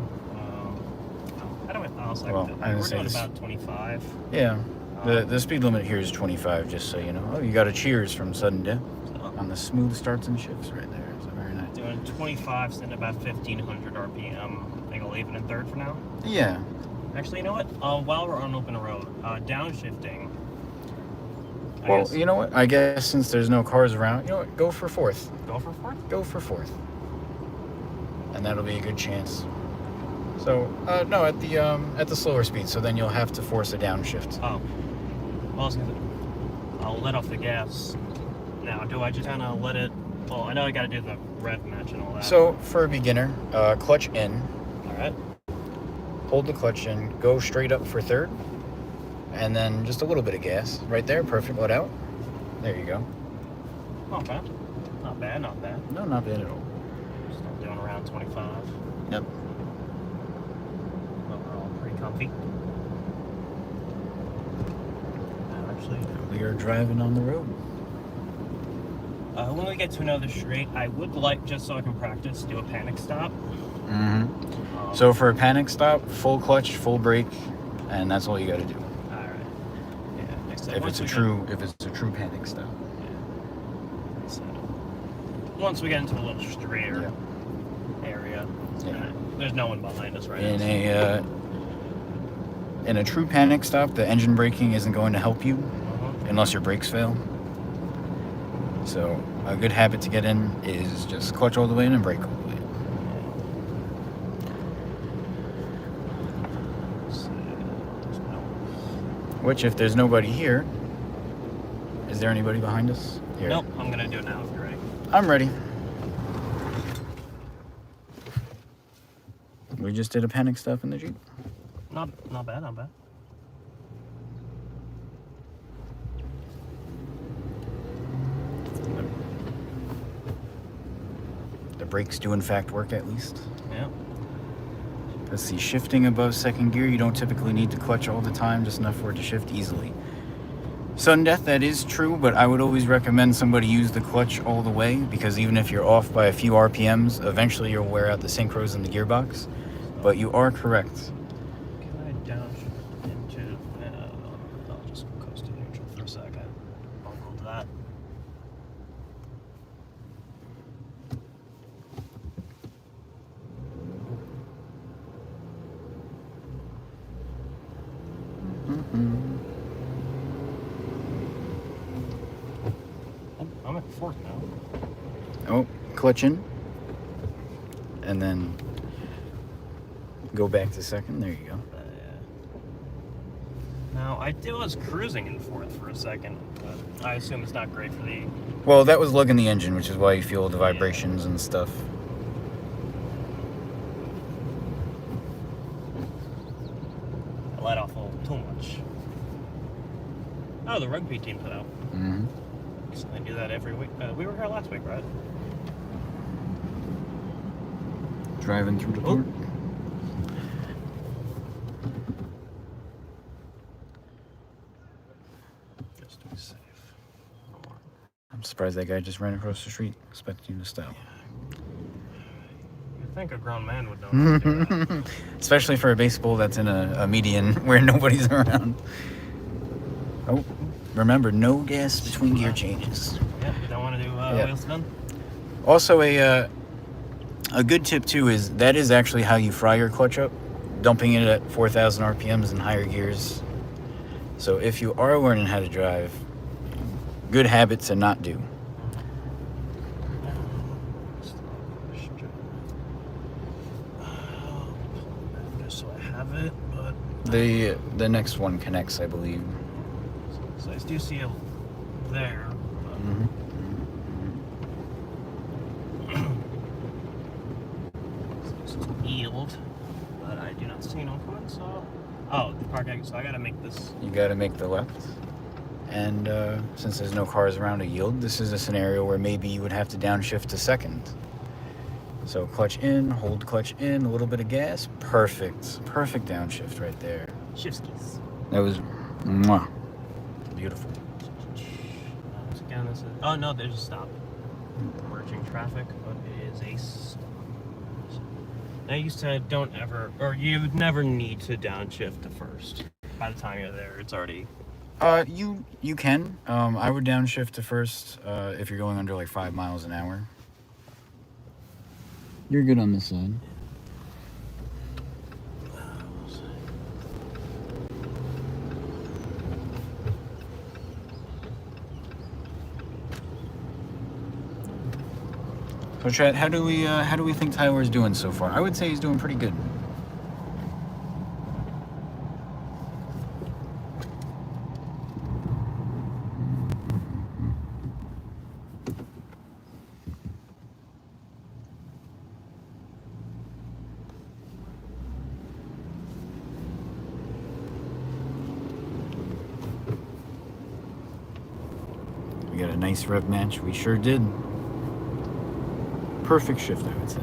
how do I, we're doing about 25. Yeah. The speed limit here is 25, just so you know. Oh, you got a cheers from sudden death on the smooth starts and shifts right there. So very nice. Doing 25, sitting about 1,500 RPM. I think I'll leave it in third for now. Yeah. Actually, you know what? While we're on open road, downshifting. Well, you know what? I guess since there's no cars around, you know what? Go for fourth. Go for fourth? Go for fourth. And that'll be a good chance. So, no, at the slower speed, so then you'll have to force a downshift. Oh. Well, I'll let off the gas. Now, do I just kind of let it... Well, I know I got to do the rev match and all that. So, for a beginner, clutch in. All right. Hold the clutch in. Go straight up for third. And then just a little bit of gas. Right there. Perfect. Let out. There you go. Not bad. Not bad, not bad. No, not bad at all. Still doing around 25. Yep. Overall, pretty comfy. Actually, We are driving on the road. when we get to another street, I would like, just so I can practice, do a panic stop. Mm-hmm. So for a panic stop, full clutch, full brake, and that's all you got to do. All right. Yeah. Next time, If it's a true panic stop. Yeah. So once we get into a little straighter area, there's no one behind us right now. In a true panic stop, the engine braking isn't going to help you unless your brakes fail. So a good habit to get in is just clutch all the way in and brake all the way in. Which, if there's nobody here, is there anybody behind us? Here. Nope, I'm gonna do it now if you're ready. I'm ready. We just did a panic stop in the Jeep. Not bad, not bad. The brakes do in fact work at least. Yeah. Let's see, shifting above second gear, you don't typically need to clutch all the time, just enough for it to shift easily. Sudden death, that is true, but I would always recommend somebody use the clutch all the way, because even if you're off by a few RPMs, eventually you'll wear out the synchros in the gearbox. But you are correct. Can I downshift into... I'll just coast to neutral for a second. I'll hold that. I'm at fourth now. Oh, clutch in. And then Go back to second. There you go. Now, I was cruising in fourth for a second, but I assume it's not great for the... Well, that was lugging the engine, which is why you feel the vibrations and stuff. I let off a little too much. Oh, the rugby team put out. Mm-hmm. They do that every week. We were here last week, right? Driving through the park. Just to be safe. I'm surprised that guy just ran across the street, expecting you to stop. You'd think a grown man would know how to do that. Especially for a baseball that's in a median where nobody's around. Oh, remember, no gas between gear changes. Yeah, you don't want to do wheel spin? Also, a good tip too is that is actually how you fry your clutch up, dumping it at 4,000 RPMs in higher gears. So if you are learning how to drive, good habit to not do. Just so I have it, but The next one connects, I believe. so I do see it there. But... Mm-hmm. Yield, but I do not see no coming, so... Oh, the park exit, so I gotta make this... You gotta make the left. And since there's no cars around to yield, this is a scenario where maybe you would have to downshift to second. So clutch in, hold clutch in, a little bit of gas. Perfect. Perfect downshift right there. Shift keys. That was mwah, beautiful. Once again, this is... Oh, no, there's a stop. Merging traffic, but it is a stop. Now, you said don't ever... Or you would never need to downshift to first. By the time you're there, it's already... You can. I would downshift to first if you're going under like 5 miles an hour. You're good on this side. So Chad, how do we think Tyler's doing so far? I would say he's doing pretty good. We got a nice rev match. We sure did. Perfect shift, I would say.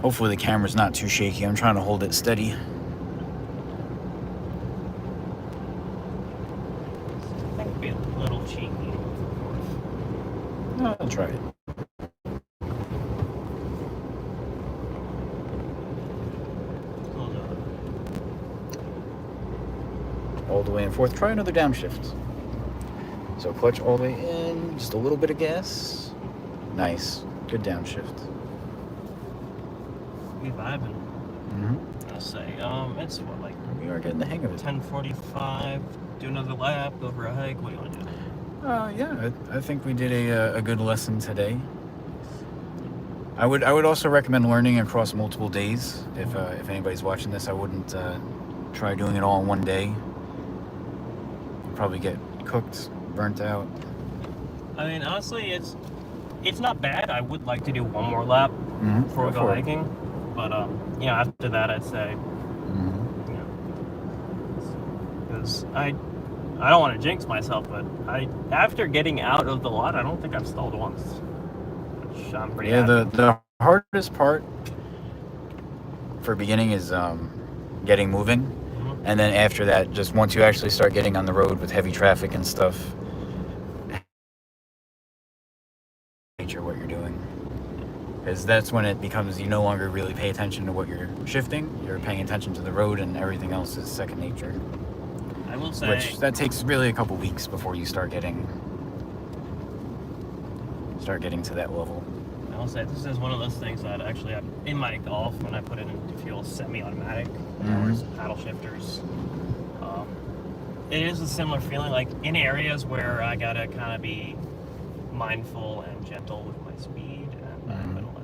Hopefully the camera's not too shaky. I'm trying to hold it steady. I think it'd be a little cheeky. I'll try it. All the way in fourth. Try another downshift. So clutch all the way in, just a little bit of gas. Nice. Good downshift. We vibing. Mm-hmm. I'll say, it's what, like... We are getting the hang of it. 10:45, do another lap, go for a hike, what do you want to do? Yeah, I think we did a good lesson today. I would also recommend learning across multiple days. If anybody's watching this, I wouldn't try doing it all in one day. You'd probably get cooked, burnt out. I mean, honestly, it's not bad. I would like to do one more lap before we go hiking. But, you know, after that, I'd say, you know, because I don't want to jinx myself, but after getting out of the lot, I don't think I've stalled once. Which I'm pretty happy. The hardest part for beginning is getting moving. And then after that, just once you actually start getting on the road with heavy traffic and stuff, nature what you're doing. Because that's when it becomes, you no longer really pay attention to what you're shifting. You're paying attention to the road, and everything else is second nature. I will say... Which, that takes really a couple weeks before you start getting to that level. I will say, this is one of those things that actually, in my Golf, when I put it into fuel semi-automatic, or paddle shifters, it is a similar feeling, like in areas where I gotta kind of be mindful and gentle with my speed, and I'm gonna let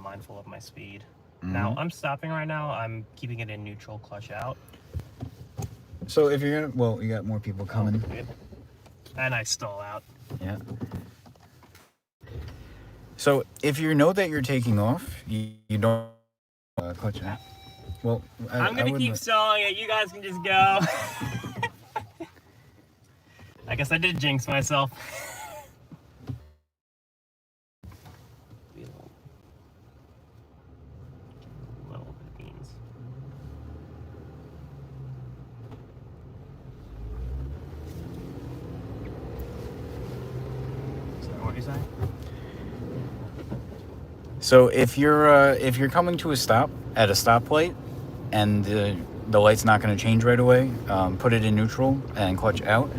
mindful of my speed. Now, I'm stopping right now. I'm keeping it in neutral, clutch out. So if you're gonna, well, you got more people coming. Good. And I stall out. Yeah. So if you know that you're taking off, you don't clutch out. Well, I'm gonna keep stalling it. You guys can just go. I guess I did jinx myself. Little beans. Sorry, what are you saying? So if you're coming to a stop at a stoplight, and the light's not going to change right away, put it in neutral and clutch out.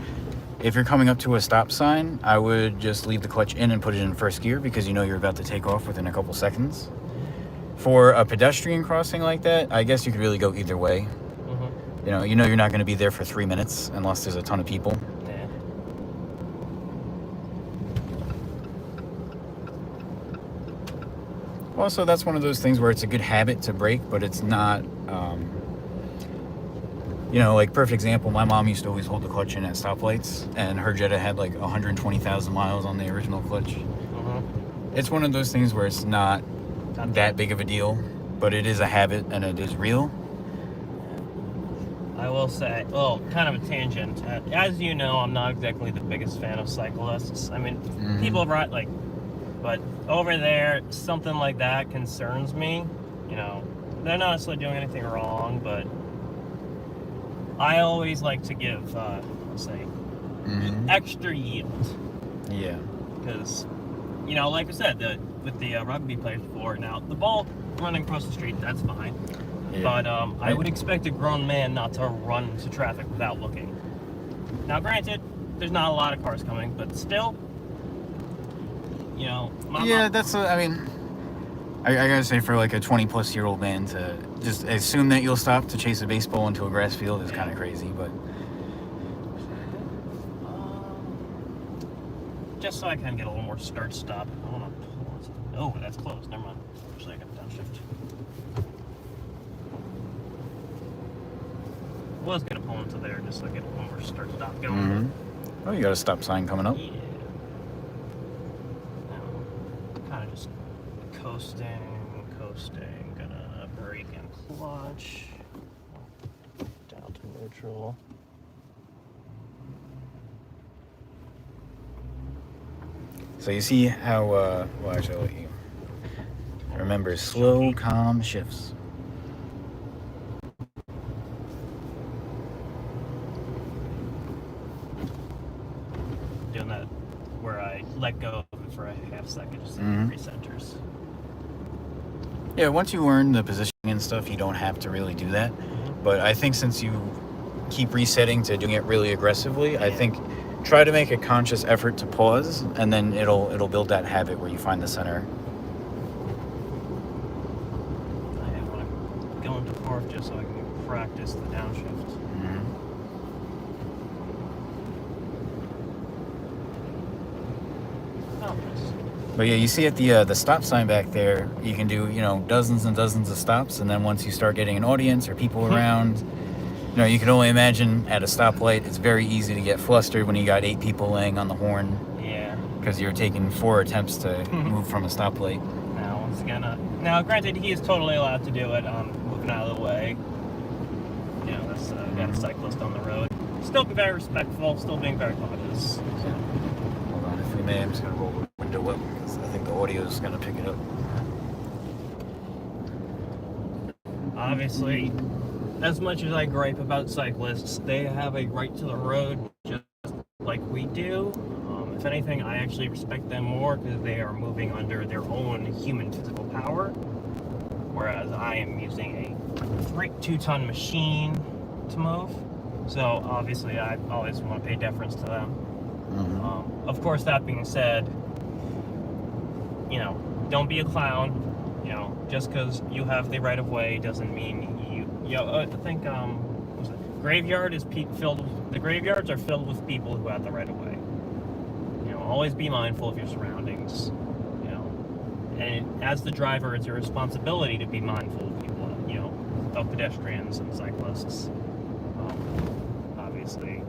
If you're coming up to a stop sign, I would just leave the clutch in and put it in first gear because you know you're about to take off within a couple seconds. For a pedestrian crossing like that, I guess you could really go either way. You know you're not going to be there for 3 minutes unless there's a ton of people. Yeah. Also, that's one of those things where it's a good habit to brake, but it's not, like perfect example, my mom used to always hold the clutch in at stoplights, and her Jetta had like 120,000 miles on the original clutch. It's one of those things where it's not that big of a deal, but it is a habit and it is real. I will say, well, kind of a tangent. As you know, I'm not exactly the biggest fan of cyclists. I mean, people ride but over there, something like that concerns me. They're not necessarily doing anything wrong, but I always like to give, extra yield. Yeah. Because, like I said, with the rugby players before, now the ball running across the street, that's fine. Yeah. But I would expect a grown man not to run into traffic without looking. Now, granted, there's not a lot of cars coming, but still, that's I gotta say, for like a 20-plus-year-old man to just assume that you'll stop to chase a baseball into a grass field is kind of crazy, but just so I can get a little more start-stop. I want to pull. Oh, that's closed. Never mind. Actually, I got the downshift. I was gonna pull into there just so I get a little more start-stop going. Oh, you got a stop sign coming up. Yeah. Kind of just coasting. Gonna brake and clutch. Down to neutral. So you see how, well, actually, I'll let you remember, slow, calm shifts. Doing that where I let go of it for a half second just so it recenters. Yeah, once you learn the positioning and stuff, you don't have to really do that. But I think since you keep resetting to doing it really aggressively, I think try to make a conscious effort to pause, and then it'll build that habit where you find the center. I want to go into fourth just so I can practice the downshift. But yeah, you see at the stop sign back there, you can do, dozens and dozens of stops, and then once you start getting an audience or people around, you can only imagine at a stoplight, it's very easy to get flustered when you got 8 people laying on the horn. Yeah. Because you're taking 4 attempts to move from a stoplight. Now, granted, he is totally allowed to do it, moving out of the way. That's got a cyclist on the road. Still be very respectful, still being very cautious. So. Hold on, if we may, I'm just going to roll the window up because I think the audio is going to pick it up. Obviously, as much as I gripe about cyclists, they have a right to the road just like we do. If anything, I actually respect them more because they are moving under their own human physical power, whereas I am using a 2-ton machine to move. So obviously, I always want to pay deference to them. Of course, that being said, don't be a clown. Just because you have the right of way doesn't mean I think the graveyards are filled with people who have the right of way. Always be mindful of your surroundings. And as the driver, it's your responsibility to be mindful of people, of pedestrians and cyclists. Obviously,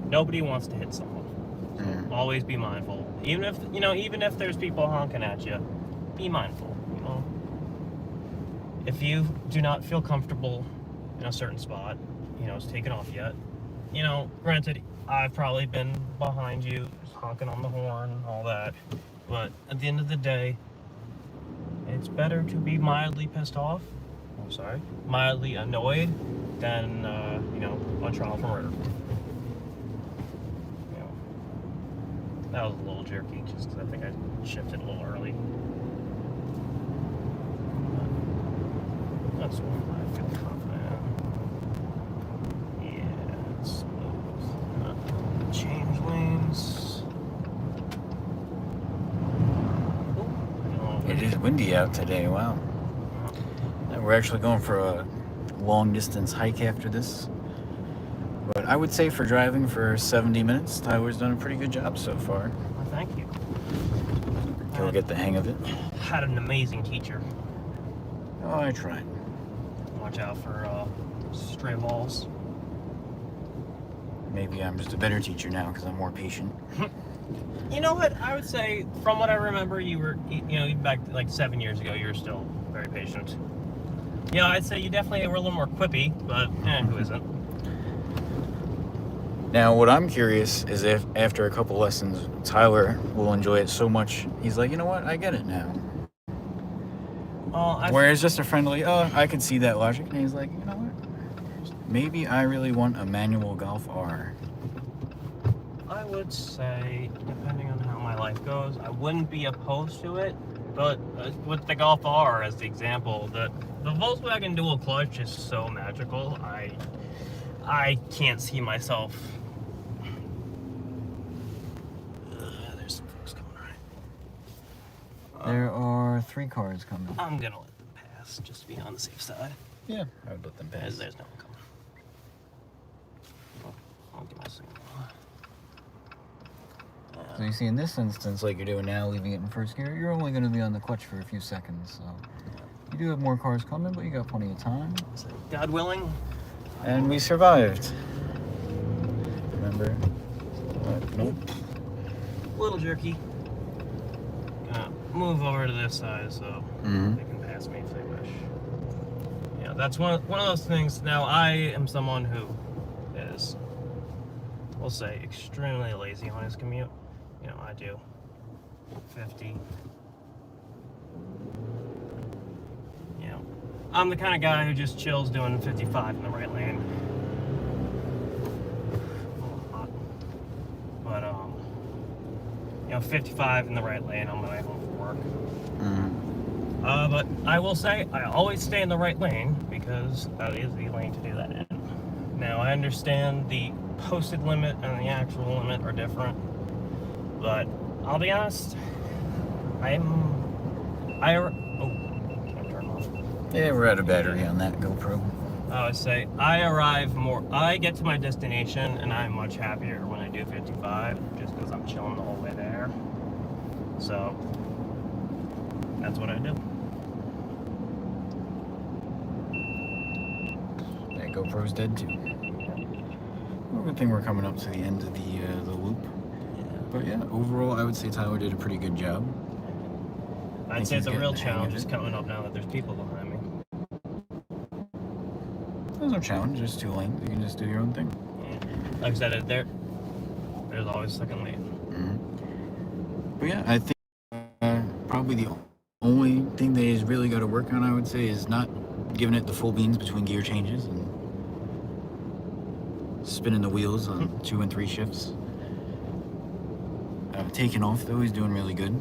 nobody wants to hit someone. So always be mindful. Even if there's people honking at you, be mindful. If you do not feel comfortable in a certain spot, it's taken off yet. Granted, I've probably been behind you, just honking on the horn, all that. But at the end of the day, it's better to be mildly pissed off. Mildly annoyed than on trial for murder. That was a little jerky, just because I think I shifted a little early. But that's one I feel confident. Yeah, it's smooth. Change lanes. It is windy out today. Wow. We're actually going for a long distance hike after this. But I would say for driving for 70 minutes, Tyler's done a pretty good job so far. Well, thank you. He'll get the hang of it. Had an amazing teacher. Oh, I tried. Watch out for stray balls. Maybe I'm just a better teacher now because I'm more patient. You know what? I would say, from what I remember, you were, back like 7 years ago, you were still very patient. I'd say you definitely were a little more quippy, but who isn't? Now, what I'm curious is if after a couple lessons, Tyler will enjoy it so much, he's like, you know what, I get it now. Whereas just a friendly, I could see that logic, and he's like, you know what, maybe I really want a manual Golf R. I would say, depending on how my life goes, I wouldn't be opposed to it, but with the Golf R as the example, the Volkswagen dual clutch is so magical, I can't see myself. There's some folks coming right. There are 3 cars coming. I'm gonna let them pass, just to be on the safe side. Yeah, I would let them pass. There's no one coming. I'll get my signal. So you see, in this instance, like you're doing now, leaving it in first gear, you're only going to be on the clutch for a few seconds. So you do have more cars coming, but you got plenty of time. So, God willing. And we survived. Remember? Nope. Little jerky. Gonna move over to this side so they can pass me if they wish. That's one of those things. Now, I am someone who is, we'll say, extremely lazy on his commute. I do 50. I'm the kind of guy who just chills doing 55 in the right lane. A little hot. But, 55 in the right lane on my way home from work. But I will say, I always stay in the right lane because that is the lane to do that in. Now, I understand the posted limit and the actual limit are different, but I'll be honest, can't turn off. Yeah, we're out of battery on that GoPro. I would say I get to my destination and I'm much happier when I do 55 just because I'm chilling the whole way there. So, that's what I do. That GoPro's dead too. Well, good thing we're coming up to the end of the loop. But yeah, overall, I would say Tyler did a pretty good job. I'd say it's a real challenge just coming up now that there's people behind me. There's no challenge, there's 2 lanes. You can just do your own thing. Yeah. Like I said, there's always a second lane. But yeah, I think probably the only thing that he's really got to work on, I would say, is not giving it the full beans between gear changes and spinning the wheels on 2 and 3 shifts. Taking off, though, he's doing really good.